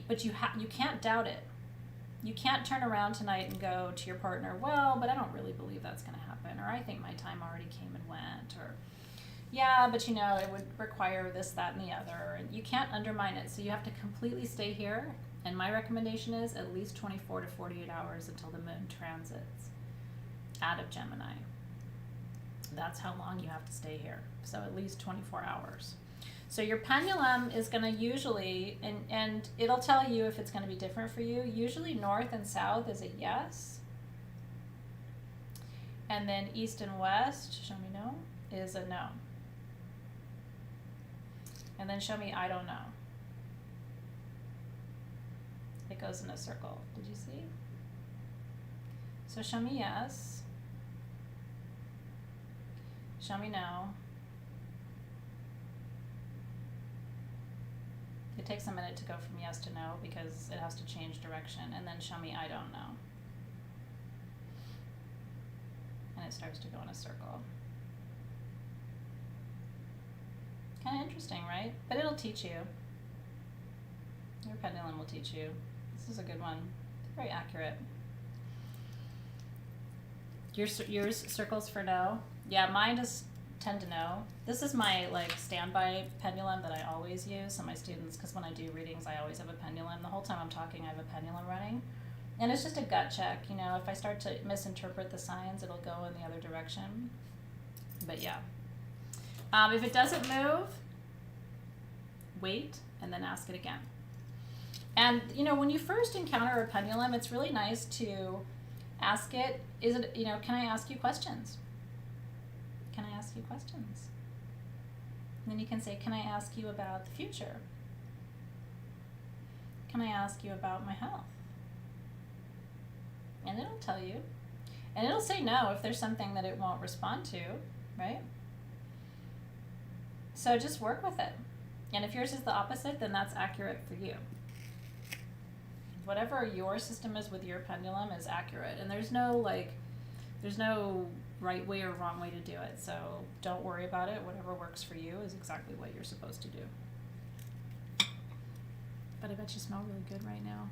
But you can't doubt it. You can't turn around tonight and go to your partner, well, but I don't really believe that's going to happen, or I think my time already came and went, or yeah, but it would require this, that, and the other. And you can't undermine it, so you have to completely stay here. And my recommendation is at least 24 to 48 hours until the moon transits out of Gemini. That's how long you have to stay here. So at least 24 hours. So your pendulum is going to usually, and it'll tell you if it's going to be different for you. Usually north and south is a yes. And then east and west, show me no, is a no. And then show me I don't know. It goes in a circle. Did you see? So show me yes. Show me no. It takes a minute to go from yes to no because it has to change direction. And then show me I don't know. And it starts to go in a circle. Kind of interesting, right? But it'll teach you. Your pendulum will teach you. This is a good one. It's very accurate. Yours circles for no? Yeah, mine just tend to know. This is my like standby pendulum that I always use. So my students, because when I do readings, I always have a pendulum. The whole time I'm talking, I have a pendulum running. And it's just a gut check. You know, if I start to misinterpret the signs, it'll go in the other direction. But yeah. If it doesn't move, wait and then ask it again. And, you know, when you first encounter a pendulum, it's really nice to ask it, is it, you know, can I ask you questions? Can I ask you questions? And then you can say, can I ask you about the future? Can I ask you about my health? And it'll tell you. And it'll say no if there's something that it won't respond to, right? So just work with it. And if yours is the opposite, then that's accurate for you. Whatever your system is with your pendulum is accurate. And there's no right way or wrong way to do it. So don't worry about it. Whatever works for you is exactly what you're supposed to do. But I bet you smell really good right now.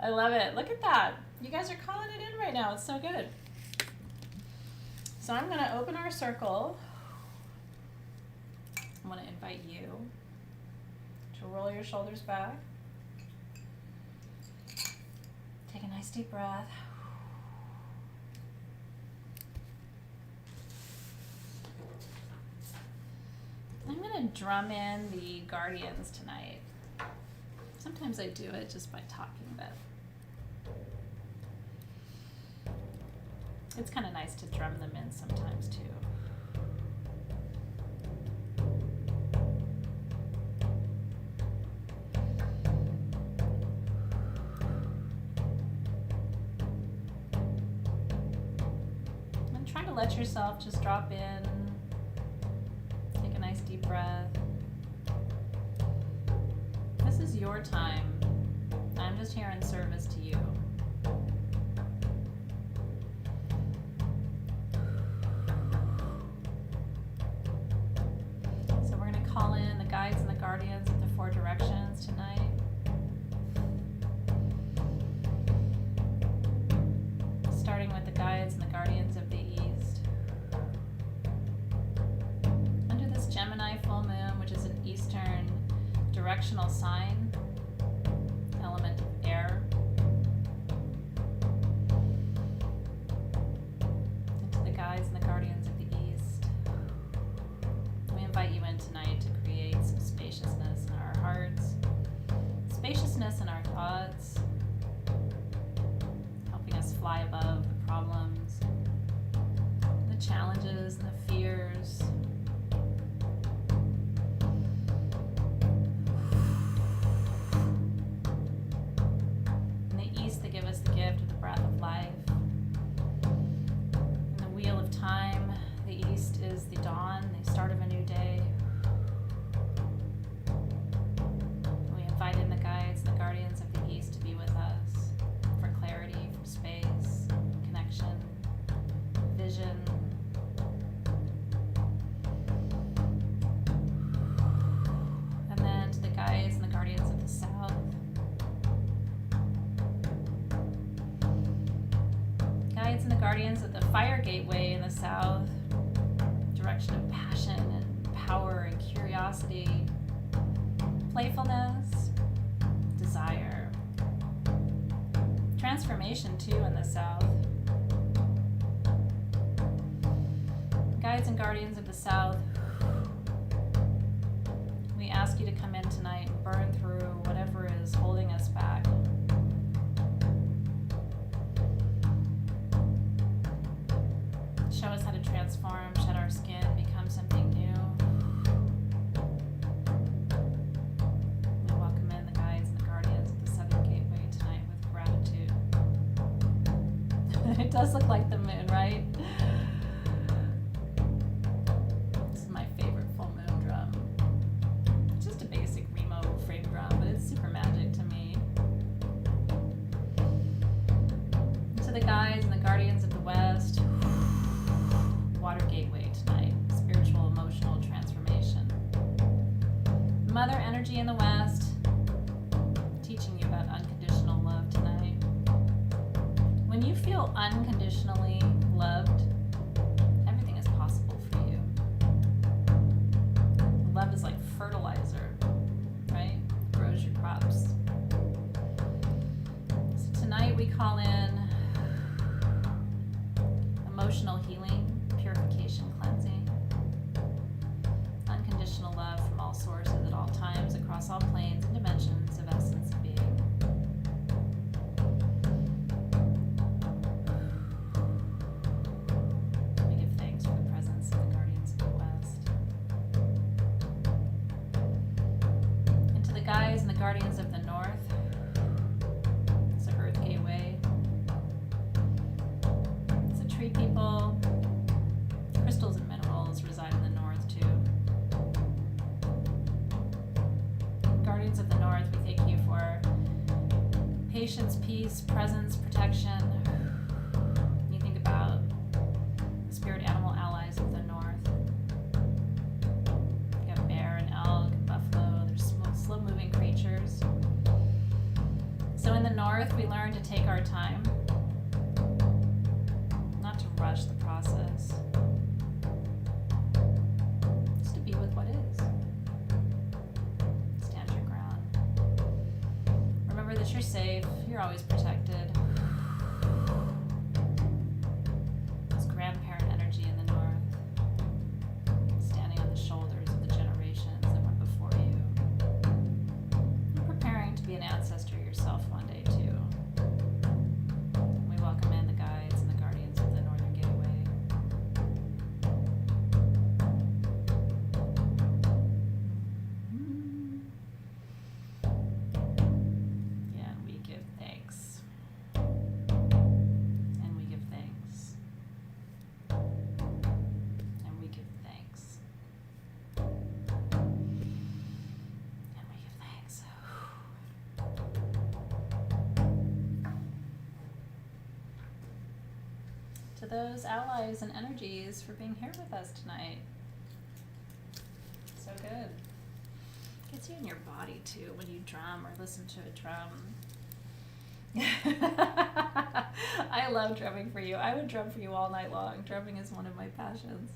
I love it. Look at that. You guys are calling it in right now. It's so good. So I'm going to open our circle. I'm going to invite you to roll your shoulders back. Take a nice deep breath. I'm going to drum in the guardians tonight. Sometimes I do it just by talking, but it's kind of nice to drum them in sometimes too. And try to let yourself just drop in. Take a nice deep breath. This is your time. I'm just here in service to you. So we're going to call in the guides and the guardians of the four directions tonight. Starting with the guides and the guardians of the east. Under this Gemini full moon, which is an eastern directional sign, element of air, into the guides and the guardians of the east. We invite you in tonight to create some spaciousness in our hearts, spaciousness in our thoughts, helping us fly above the problems, the challenges and the fears. Give us the gift of the breath of life. In the wheel of time, the east is the dawn, the start of a new day. We invite in the guides and the guardians of the east to be with us for clarity, for space, connection, vision. And then to the guides and the guardians of the south. Guides and the guardians of the fire gateway in the south, direction of passion and power and curiosity, playfulness, desire, transformation too in the south. Guides and guardians of the south, we ask you to come in tonight and burn through whatever is holding us back. Show us how to transform, shed our skin, become something new. does look like the moon, right? This is my favorite full moon drum. It's just a basic Remo frame drum, but it's super magic to me. To the guides and the guardians of the West, water gateway tonight, spiritual, emotional transformation. Mother energy in the West, teaching you about unconditional love tonight. When you feel unconditionally loved, everything is possible for you. Love is like fertilizer, right? It grows your crops. So tonight we call in emotional healing, purification, cleansing, unconditional love from all sources at all times, across all planes and dimensions of essence of being. We give thanks for the presence of the guardians of the West. And to the guides and the guardians of the North, it's the Earth Gateway. It's the tree people. Crystals and minerals reside in the North too. Guardians of the North, we thank you for patience, peace, presence, protection. You think about spirit animal allies of the North. You have bear and elk and buffalo. They're slow-moving creatures. So in the North, we learn to take our time, not to rush the process. Just to be with what is. Stand your ground. Remember that you're safe, you're always protected. This grandparent energy in the North, standing on the shoulders of the generations that went before you. You're preparing to be an ancestor yourself one day too. We welcome in the guides and the guardians of the Northern Gateway. Yeah, and we give thanks. And we give thanks. And we give thanks. And we give thanks. To those allies and energies for being here with us tonight. So good. Gets you in your body too when you drum or listen to a drum. I love drumming for you. I would drum for you all night long. Drumming is one of my passions.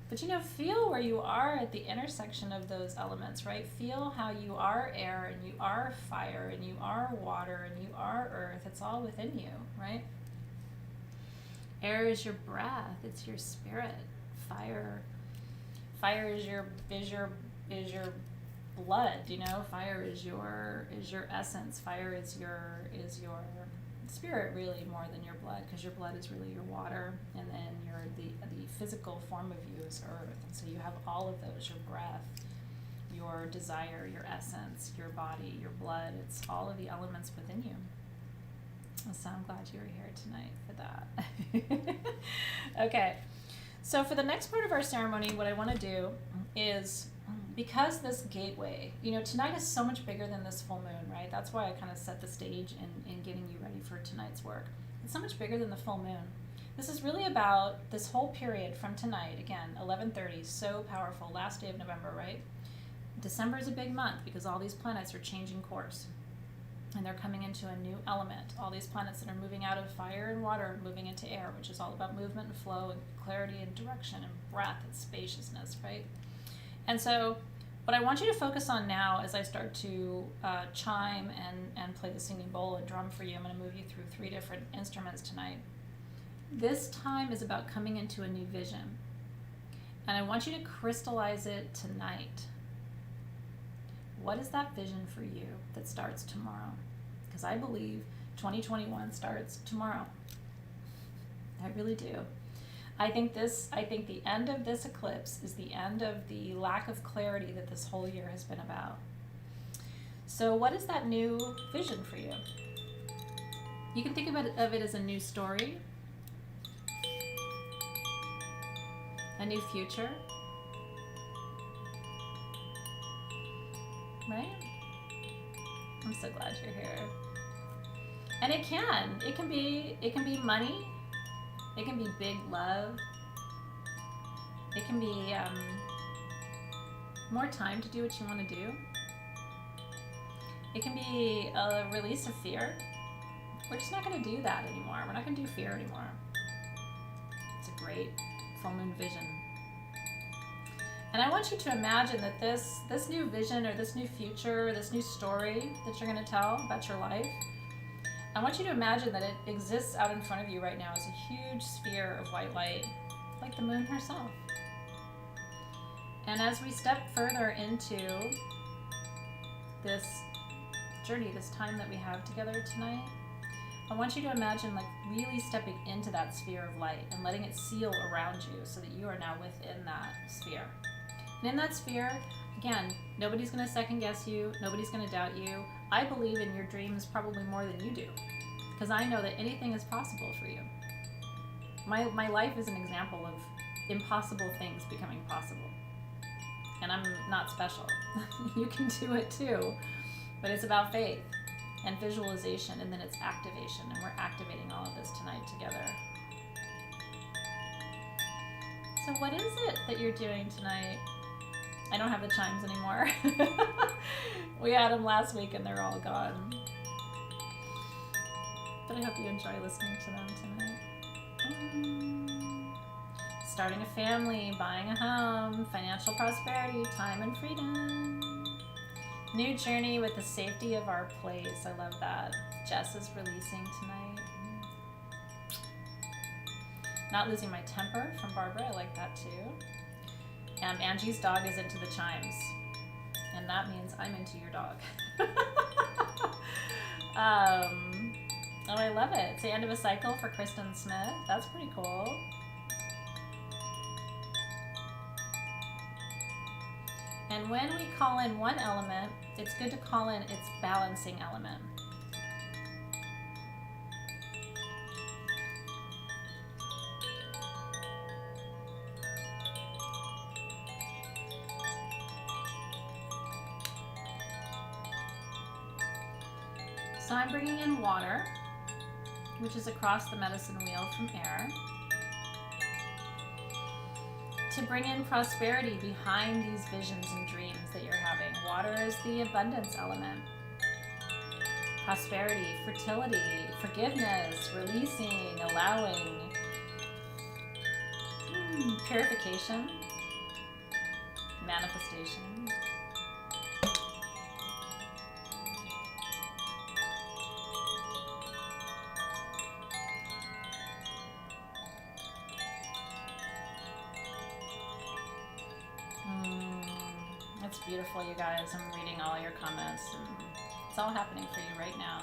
But you know, feel where you are at the intersection of those elements, right? Feel how you are air and you are fire and you are water and you are earth. It's all within you, right? Air is your breath, it's your spirit. Fire is your blood, you know. Fire is your essence. Fire is your spirit, really, more than your blood, because your blood is really your water, and then the physical form of you is earth. And so you have all of those: your breath, your desire, your essence, your body, your blood. It's all of the elements within you. So I'm glad you were here tonight for that. Okay, so for the next part of our ceremony, what I want to do is, because this gateway, you know, tonight is so much bigger than this full moon, right? That's why I kind of set the stage in getting you ready for tonight's work. It's so much bigger than the full moon. This is really about this whole period from tonight, again, 11:30, so powerful, last day of November, right? December is a big month because all these planets are changing course. And they're coming into a new element. All these planets that are moving out of fire and water are moving into air, which is all about movement and flow and clarity and direction and breath and spaciousness, right? And so what I want you to focus on now as I start to chime and play the singing bowl and drum for you, I'm going to move you through 3 different instruments tonight. This time is about coming into a new vision. And I want you to crystallize it tonight. What is that vision for you that starts tomorrow? Because I believe 2021 starts tomorrow. I really do. I think the end of this eclipse is the end of the lack of clarity that this whole year has been about. So what is that new vision for you? You can think of it as a new story, a new future, right? I'm so glad you're here. And it can be money, it can be big love, it can be more time to do what you want to do. It can be a release of fear. We're just not going to do that anymore. We're not going to do fear anymore. It's a great full moon vision. And I want you to imagine that this new vision, or this new future, or this new story that you're going to tell about your life, I want you to imagine that it exists out in front of you right now as a huge sphere of white light, like the moon herself. And as we step further into this journey, this time that we have together tonight, I want you to imagine like really stepping into that sphere of light and letting it seal around you so that you are now within that sphere. And in that sphere, again, nobody's going to second guess you. Nobody's going to doubt you. I believe in your dreams probably more than you do, because I know that anything is possible for you. My life is an example of impossible things becoming possible. And I'm not special. You can do it too. But it's about faith and visualization, and then it's activation. And we're activating all of this tonight together. So what is it that you're doing tonight? I don't have the chimes anymore. We had them last week and they're all gone. But I hope you enjoy listening to them tonight. Starting a family, buying a home, financial prosperity, time and freedom. New journey with the safety of our place. I love that. Jess is releasing tonight. Not losing my temper from Barbara. I like that too. Angie's dog is into the chimes. And that means I'm into your dog. Oh, I love it. It's the end of a cycle for Kristen Smith. That's pretty cool. And when we call in one element, it's good to call in its balancing element. So I'm bringing in water, which is across the medicine wheel from air, to bring in prosperity behind these visions and dreams that you're having. Water is the abundance element. Prosperity, fertility, forgiveness, releasing, allowing, purification, manifestation. It's beautiful, you guys. I'm reading all your comments, and it's all happening for you right now.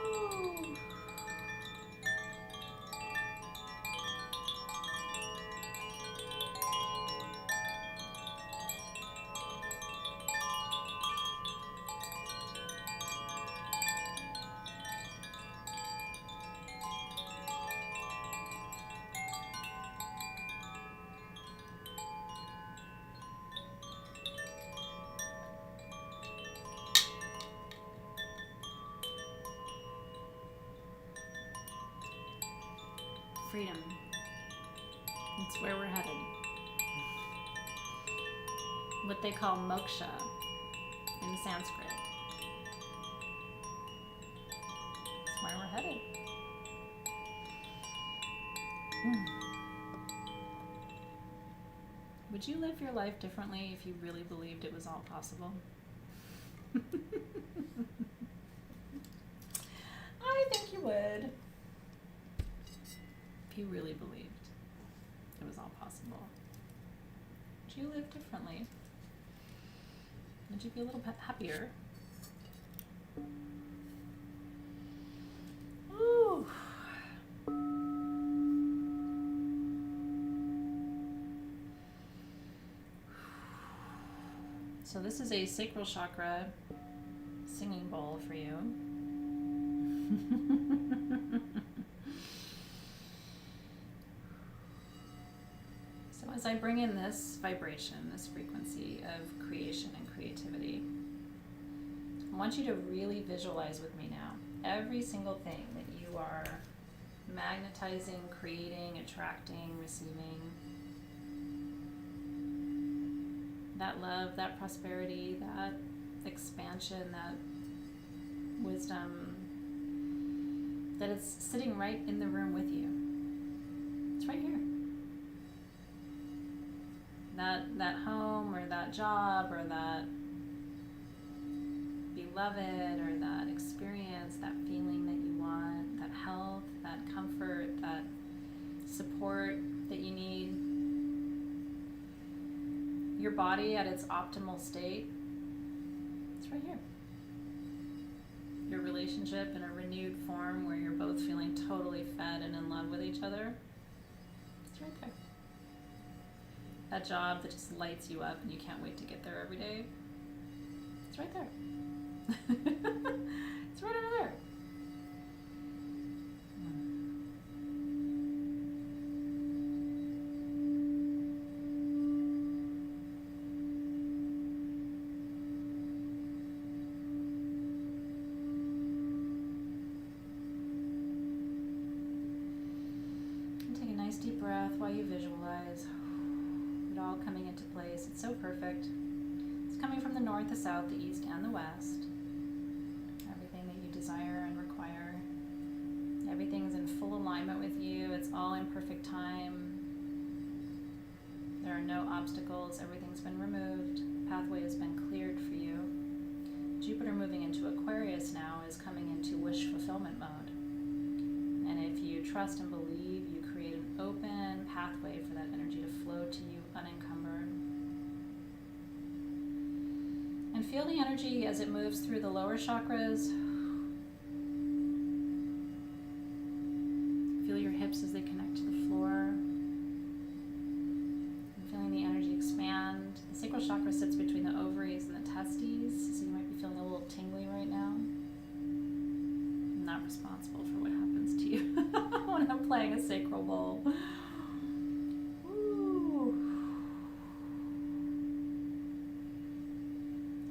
Ooh. Freedom. It's where we're headed. What they call moksha in Sanskrit. It's where we're headed. Would you live your life differently if you really believed it was all possible? I think you would. If you really believed it was all possible, would you live differently? Would you be a little bit happier? Ooh. So this is a sacral chakra singing bowl for you. So as I bring in this vibration, this frequency of creation and creativity, I want you to really visualize with me now every single thing that you are magnetizing, creating, attracting, receiving. That love, that prosperity, that expansion, that wisdom, that it's sitting right in the room with you. It's right here. That home or that job or that beloved or that experience, that feeling that you want, that health, that comfort, that support that you need. Your body at its optimal state, it's right here. Your relationship in a renewed form where you're both feeling totally fed and in love with each other, it's right there. That job that just lights you up and you can't wait to get there every day, it's right there. It's right over there. And take a nice deep breath while you visualize it all coming into place. It's so perfect. It's coming from the north, the south, the east, and the west. Everything that you desire and require. Everything's in full alignment with you. It's all in perfect time. There are no obstacles. Everything's been removed. The pathway has been cleared for you. Jupiter moving into Aquarius now is coming into wish fulfillment mode. And if you trust and believe, you create an open pathway for that energy to flow to you unencumbered. And feel the energy as it moves through the lower chakras. Feel your hips as they connect to the floor. And feeling the energy expand. The sacral chakra sits between the ovaries and the testes, so you might be feeling a little tingly right now. I'm not responsible for what happens to you when I'm playing a sacral bowl.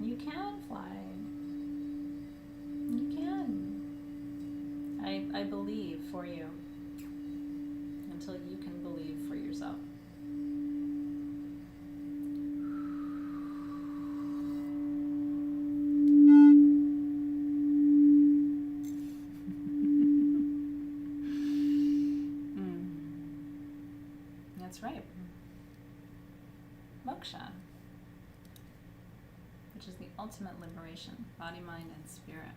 You can fly. You can. I believe for you until you can believe for yourself. That's right. Moksha, which is the ultimate liberation, body, mind, and spirit.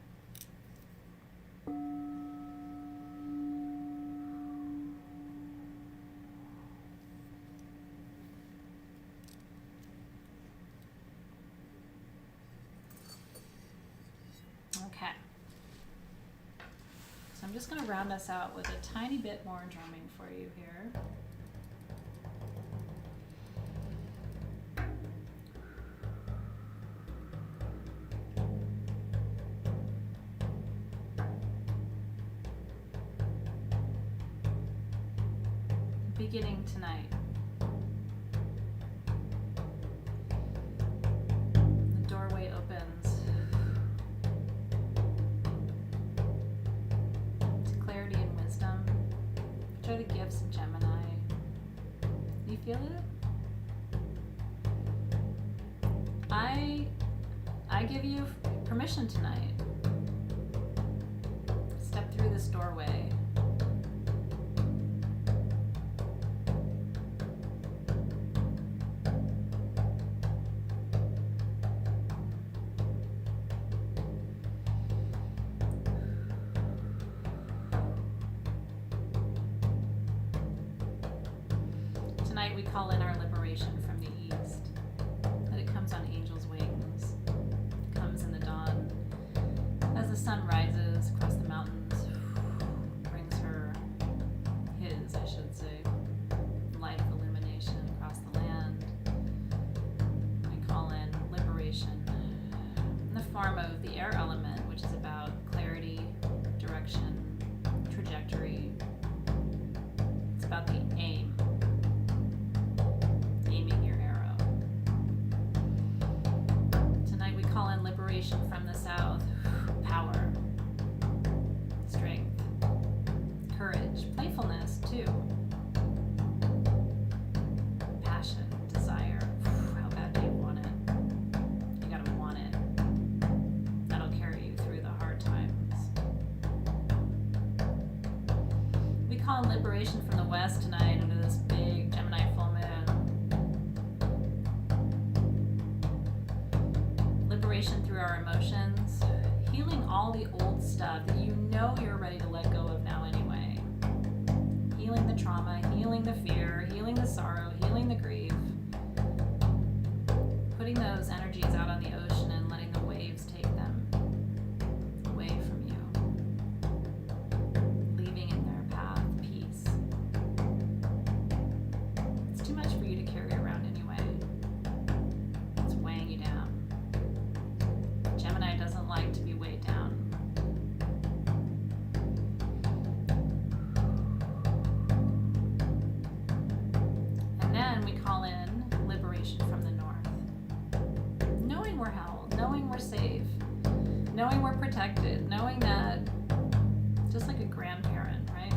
Okay. So I'm just going to round us out with a tiny bit more drumming for you here. Beginning tonight. The doorway opens to clarity and wisdom, which are the gifts of Gemini. You feel it? I give you permission tonight. Step through this doorway. Tonight we call in our liberation from the east, that it comes on angel's wings, it comes in the dawn, as the sun rises across the mountains, brings her, his, I should say, light of illumination across the land. I call in liberation in the form of the air element, which is about clarity, direction, liberation from the south. Power, strength, courage, playfulness too. Passion, desire. How bad do you want it? You gotta want it. That'll carry you through the hard times. We call in liberation from the west tonight under this big Gemini full moon. Liberation through our emotions, healing all the old stuff that you know you're ready to let go of now anyway. Healing the trauma, healing the fear, healing the sorrow, healing the grief. Putting those energies out on the ocean and letting the waves take them away from you. Leaving in their path peace. It's too much for you to carry around anyway. It's weighing you down. Gemini doesn't like to be weighed down. And then we call in liberation from the north. Knowing we're held, knowing we're safe, knowing we're protected, knowing that, just like a grandparent, right?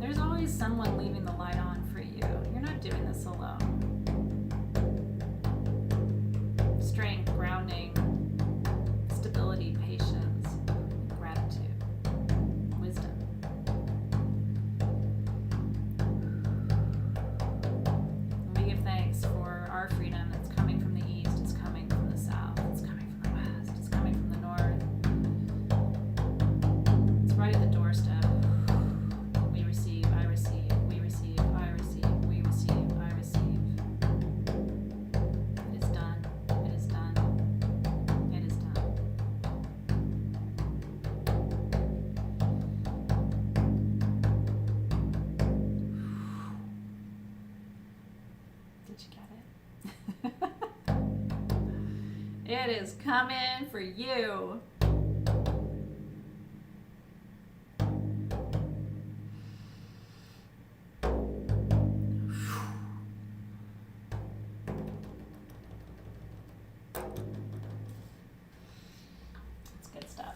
There's always someone leaving the light on for you. You're not doing this alone. Strength, grounding, stability, patience, gratitude, wisdom. And we give thanks for our freedom. It's coming from the east, it's coming from the south, it's coming from the west, it's coming from the north. It's right at the doorstep. We receive, I receive, we receive, I receive, we receive, I receive. It is done, it is done, it is done. Did you get it? It is coming for you. It's good stuff.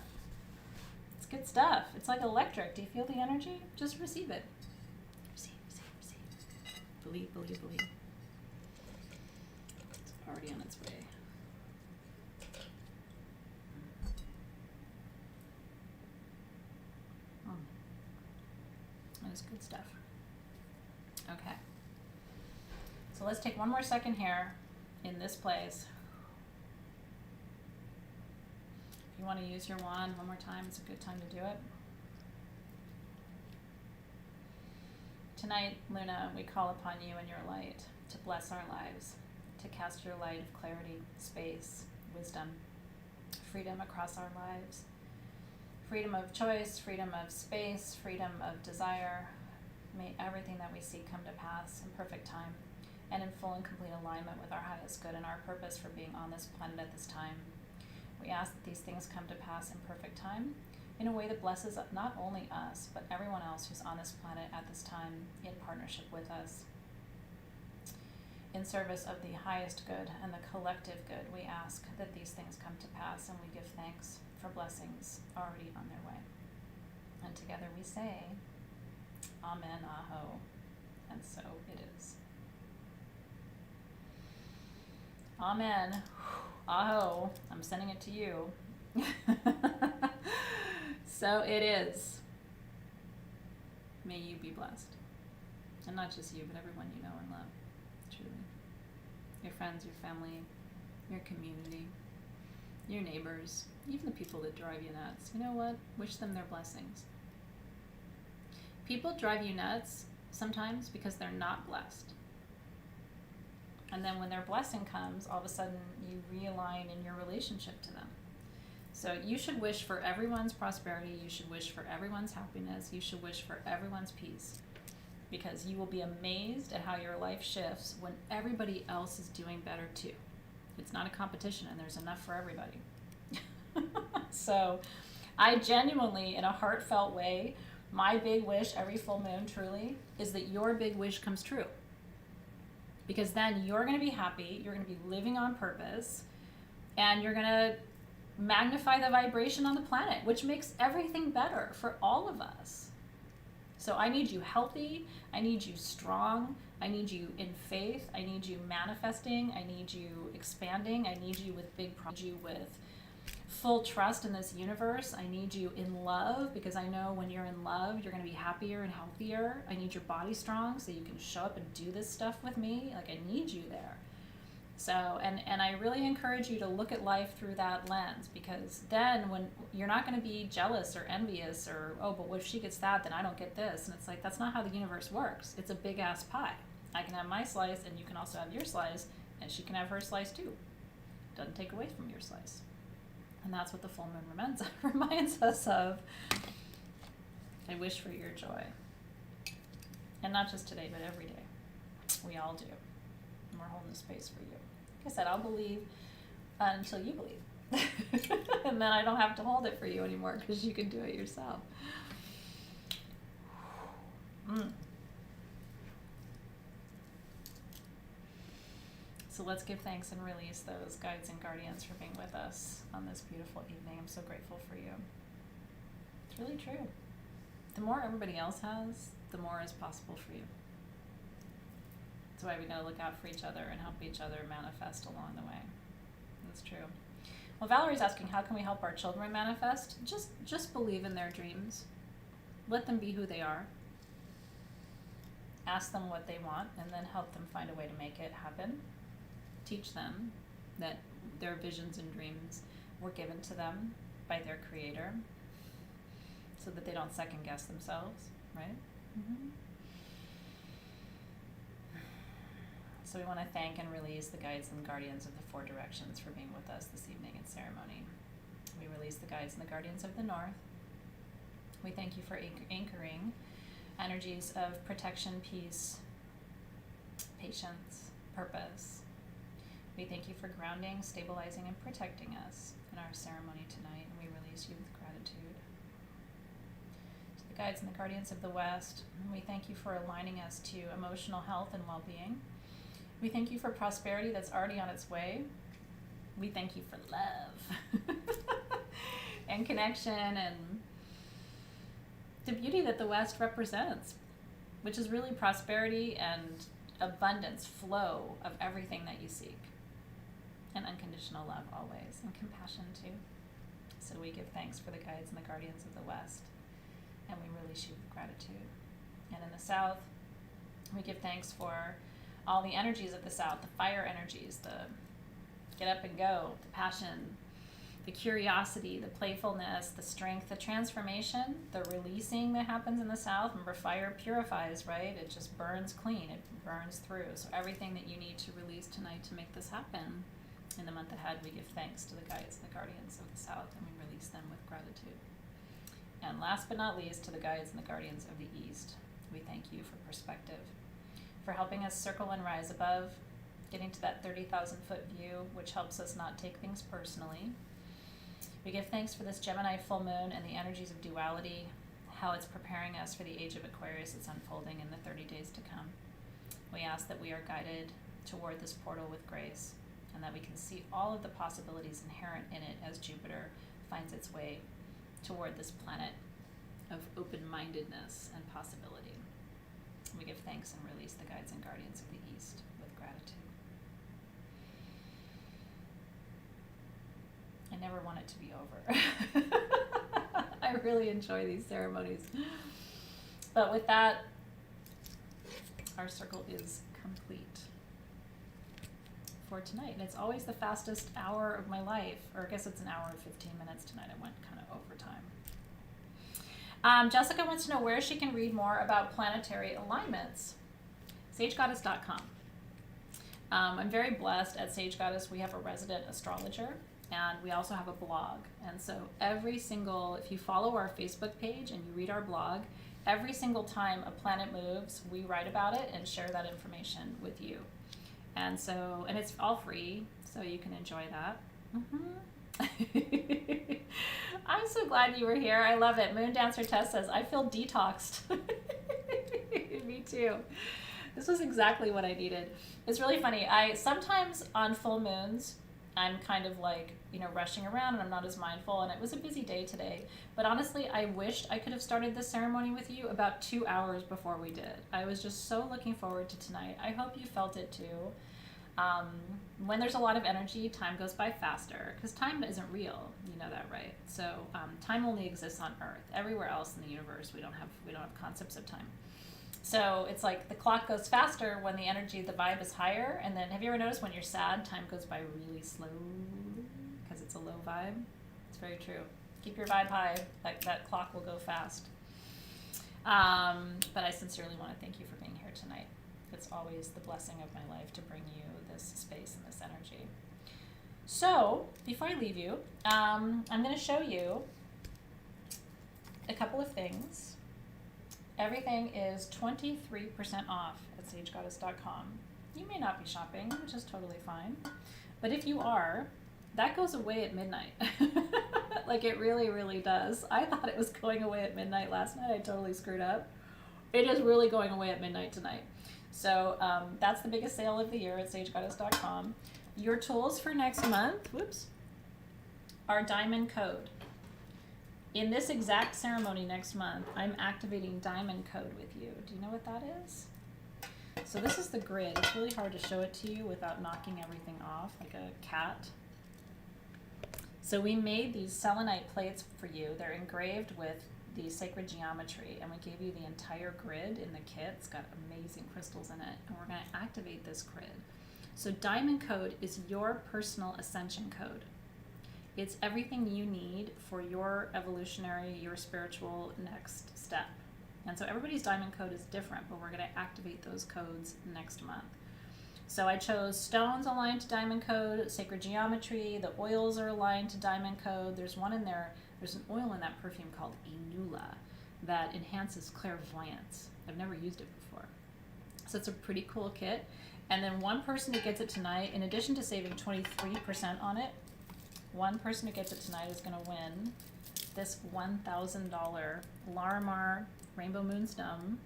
It's good stuff. It's like electric. Do you feel the energy? Just receive it. Receive, receive, receive. Believe, believe, believe. It's already on its way. That is good stuff. Okay. So let's take one more second here in this place. If you want to use your wand one more time, it's a good time to do it. Tonight, Luna, we call upon you and your light to bless our lives, to cast your light of clarity, space, wisdom, freedom across our lives. Freedom of choice, freedom of space, freedom of desire. May everything that we seek come to pass in perfect time and in full and complete alignment with our highest good and our purpose for being on this planet at this time. We ask that these things come to pass in perfect time in a way that blesses not only us, but everyone else who's on this planet at this time in partnership with us. In service of the highest good and the collective good, we ask that these things come to pass, and we give thanks for blessings already on their way. And together we say, Amen, Aho, and so it is. Amen, Aho, I'm sending it to you. So it is. May you be blessed. And not just you, but everyone you know and love, truly. Your friends, your family, your community, your neighbors, even the people that drive you nuts. You know what? Wish them their blessings. People drive you nuts sometimes because they're not blessed. And then when their blessing comes, all of a sudden you realign in your relationship to them. So you should wish for everyone's prosperity. You should wish for everyone's happiness. You should wish for everyone's peace. Because you will be amazed at how your life shifts when everybody else is doing better too. It's not a competition, and there's enough for everybody. So I genuinely, in a heartfelt way, my big wish every full moon truly is that your big wish comes true. Because then you're going to be happy, you're going to be living on purpose, and you're going to magnify the vibration on the planet, which makes everything better for all of us. So I need you healthy, I need you strong, I need you in faith, I need you manifesting, I need you expanding, I need you with full trust in this universe. I need you in love, because I know when you're in love, you're going to be happier and healthier. I need your body strong so you can show up and do this stuff with me. Like, I need you there. So, and I really encourage you to look at life through that lens, because then when you're not going to be jealous or envious or, oh, but what if she gets that, then I don't get this. And it's like, that's not how the universe works. It's a big ass pie. I can have my slice and you can also have your slice, and she can have her slice too. Doesn't take away from your slice. And that's what the full moon reminds us of. I wish for your joy. And not just today, but every day. We all do. And we're holding the space for you. Like I said, I'll believe until you believe. And then I don't have to hold it for you anymore, because you can do it yourself. So let's give thanks and release those guides and guardians for being with us on this beautiful evening. I'm so grateful for you. It's really true. The more everybody else has, the more is possible for you. That's why we gotta look out for each other and help each other manifest along the way. That's true. Well, Valerie's asking, how can we help our children manifest? Just believe in their dreams. Let them be who they are. Ask them what they want, and then help them find a way to make it happen. Teach them that their visions and dreams were given to them by their creator, so that they don't second guess themselves, right? Mm-hmm. So we want to thank and release the guides and guardians of the four directions for being with us this evening in ceremony. We release the guides and the guardians of the north. We thank you for anchoring energies of protection, peace, patience, purpose. We thank you for grounding, stabilizing, and protecting us in our ceremony tonight, and we release you with gratitude. To the guides and the guardians of the West, we thank you for aligning us to emotional health and well-being. We thank you for prosperity that's already on its way. We thank you for love and connection and the beauty that the West represents, which is really prosperity and abundance, flow of everything that you seek. And unconditional love always, and compassion too. So we give thanks for the guides and the guardians of the West, and we release you with gratitude. And in the South, we give thanks for all the energies of the South, the fire energies, the get up and go, the passion, the curiosity, the playfulness, the strength, the transformation, the releasing that happens in the South. Remember, fire purifies, right? It just burns clean. It burns through. So everything that you need to release tonight to make this happen. In the month ahead, we give thanks to the guides and the guardians of the South, and we release them with gratitude. And last but not least, to the guides and the guardians of the East, we thank you for perspective, for helping us circle and rise above, getting to that 30,000 foot view, which helps us not take things personally. We give thanks for this Gemini full moon and the energies of duality, how it's preparing us for the age of Aquarius that's unfolding in the 30 days to come. We ask that we are guided toward this portal with grace, and that we can see all of the possibilities inherent in it as Jupiter finds its way toward this planet of open-mindedness and possibility. We give thanks and release the guides and guardians of the East with gratitude. I never want it to be over. I really enjoy these ceremonies. But with that, our circle is complete for tonight. And it's always the fastest hour of my life, or I guess it's an hour and 15 minutes tonight. I went kind of overtime. Jessica wants to know where she can read more about planetary alignments. SageGoddess.com. I'm very blessed at Sage Goddess. We have a resident astrologer, and we also have a blog. And so if you follow our Facebook page and you read our blog, every single time a planet moves, we write about it and share that information with you. And it's all free, so you can enjoy that. Mm-hmm. I'm so glad you were here. I love it. Moon Dancer Tess says, I feel detoxed. Me too. This was exactly what I needed. It's really funny. I sometimes on full moons, I'm kind of like, rushing around and I'm not as mindful, and it was a busy day today. But honestly, I wished I could have started this ceremony with you about 2 hours before we did. I was just so looking forward to tonight. I hope you felt it too. When there's a lot of energy, time goes by faster because time isn't real. You know that, right? So time only exists on Earth. Everywhere else in the universe, we don't have concepts of time. So it's like the clock goes faster when the energy, the vibe is higher. And then have you ever noticed when you're sad, time goes by really slow because it's a low vibe? It's very true. Keep your vibe high. That clock will go fast. But I sincerely want to thank you for being here tonight. It's always the blessing of my life to bring you this space and this energy. So before I leave you, I'm going to show you a couple of things. Everything is 23% off at sagegoddess.com. You may not be shopping, which is totally fine. But if you are, that goes away at midnight. Like it really, really does. I thought it was going away at midnight last night. I totally screwed up. It is really going away at midnight tonight. So that's the biggest sale of the year at sagegoddess.com. Your tools for next month, are Diamond Code. In this exact ceremony next month, I'm activating Diamond Code with you. Do you know what that is? So this is the grid. It's really hard to show it to you without knocking everything off like a cat. So we made these selenite plates for you. They're engraved with the sacred geometry, and we gave you the entire grid in the kit. It's got amazing crystals in it, and we're going to activate this grid. So Diamond Code is your personal ascension code. It's everything you need for your evolutionary, your spiritual next step. And so everybody's diamond code is different, but we're going to activate those codes next month. So I chose stones aligned to diamond code, sacred geometry, the oils are aligned to diamond code. There's one in there, there's an oil in that perfume called Inula that enhances clairvoyance. I've never used it before. So it's a pretty cool kit. And then one person who gets it tonight, in addition to saving 23% on it, one person who gets it tonight is going to win this $1,000 Larimar Rainbow Moonstone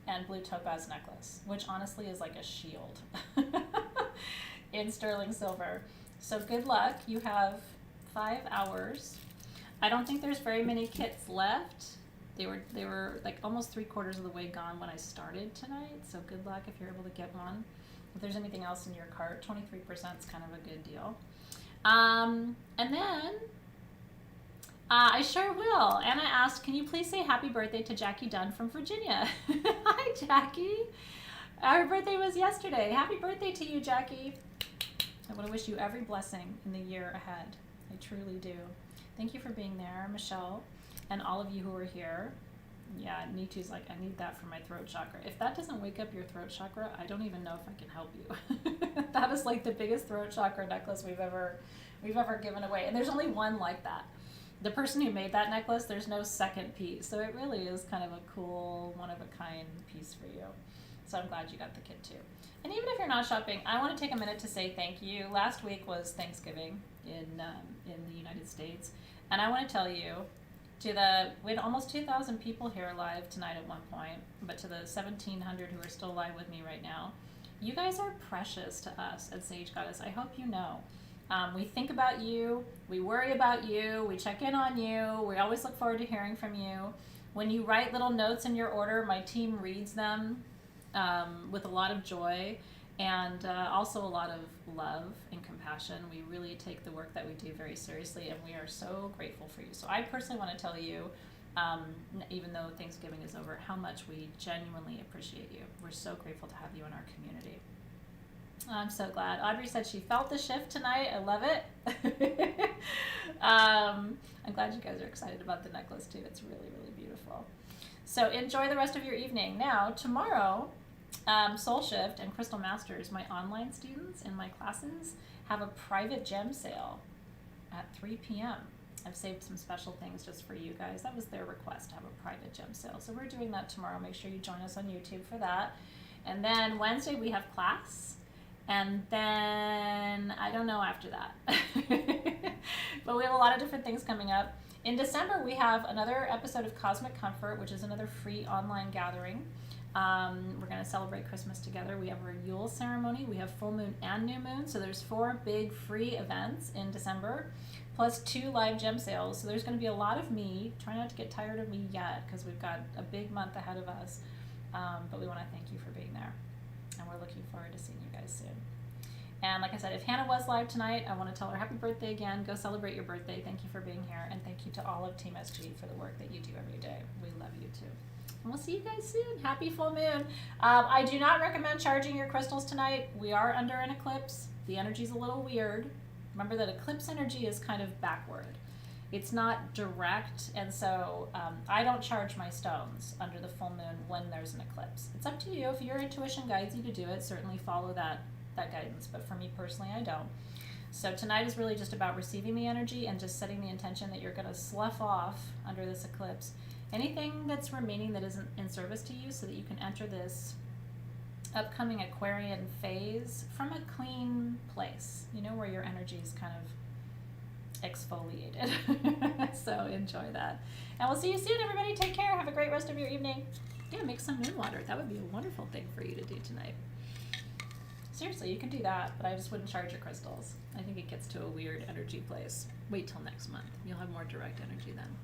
and Blue Topaz necklace, which honestly is like a shield in sterling silver. So good luck. You have 5 hours. I don't think there's very many kits left. They were like almost 3/4 of the way gone when I started tonight. So good luck if you're able to get one. If there's anything else in your cart, 23% is kind of a good deal. And then I sure will. Anna asked, can you please say happy birthday to Jackie Dunn from Virginia? Hi, Jackie. Her birthday was yesterday. Happy birthday to you, Jackie. I want to wish you every blessing in the year ahead. I truly do. Thank you for being there, Michelle, and all of you who are here. Yeah, Nitu's like, I need that for my throat chakra. If that doesn't wake up your throat chakra, I don't even know if I can help you. That is like the biggest throat chakra necklace we've ever given away. And there's only one like that. The person who made that necklace, there's no second piece. So it really is kind of a cool, one-of-a-kind piece for you. So I'm glad you got the kit too. And even if you're not shopping, I want to take a minute to say thank you. Last week was Thanksgiving in the United States. And I want to tell you, we had almost 2,000 people here live tonight at one point, but to the 1,700 who are still live with me right now, you guys are precious to us at Sage Goddess. I hope you know. We think about you, we worry about you, we check in on you, we always look forward to hearing from you. When you write little notes in your order, my team reads them with a lot of joy and also a lot of love and compassion. We really take the work that we do very seriously, and we are so grateful for you. So I personally want to tell you, even though Thanksgiving is over, how much we genuinely appreciate you. We're so grateful to have you in our community. I'm so glad. Audrey said she felt the shift tonight. I love it. I'm glad you guys are excited about the necklace too. It's really, really beautiful. So enjoy the rest of your evening. Now, tomorrow, Soul Shift and Crystal Masters, my online students in my classes, have a private gem sale at 3 p.m. I've saved some special things just for you guys. That was their request to have a private gem sale. So we're doing that tomorrow. Make sure you join us on YouTube for that. And then Wednesday we have class. And then I don't know after that. But we have a lot of different things coming up. In December, we have another episode of Cosmic Comfort, which is another free online gathering. We're going to celebrate Christmas together. We have our Yule ceremony. We have full moon and new moon. So there's 4 big free events in December, plus 2 live gem sales. So there's going to be a lot of me. Try not to get tired of me yet, because we've got a big month ahead of us. But we want to thank you for being there. And we're looking forward to seeing you guys soon. And like I said, if Hannah was live tonight, I want to tell her happy birthday again. Go celebrate your birthday. Thank you for being here. And thank you to all of Team SG for the work that you do every day. We love you too. And we'll see you guys soon. Happy full moon. I do not recommend charging your crystals tonight. We are under an eclipse. The energy's a little weird. Remember that eclipse energy is kind of backward. It's not direct, and so I don't charge my stones under the full moon when there's an eclipse. It's up to you. If your intuition guides you to do it, certainly follow that guidance. But for me personally, I don't. So tonight is really just about receiving the energy and just setting the intention that you're going to slough off under this eclipse anything that's remaining that isn't in service to you, so that you can enter this upcoming Aquarian phase from a clean place, where your energy is kind of exfoliated. So enjoy that. And we'll see you soon, everybody. Take care. Have a great rest of your evening. Yeah, make some moon water. That would be a wonderful thing for you to do tonight. Seriously, you can do that, but I just wouldn't charge your crystals. I think it gets to a weird energy place. Wait till next month. You'll have more direct energy then.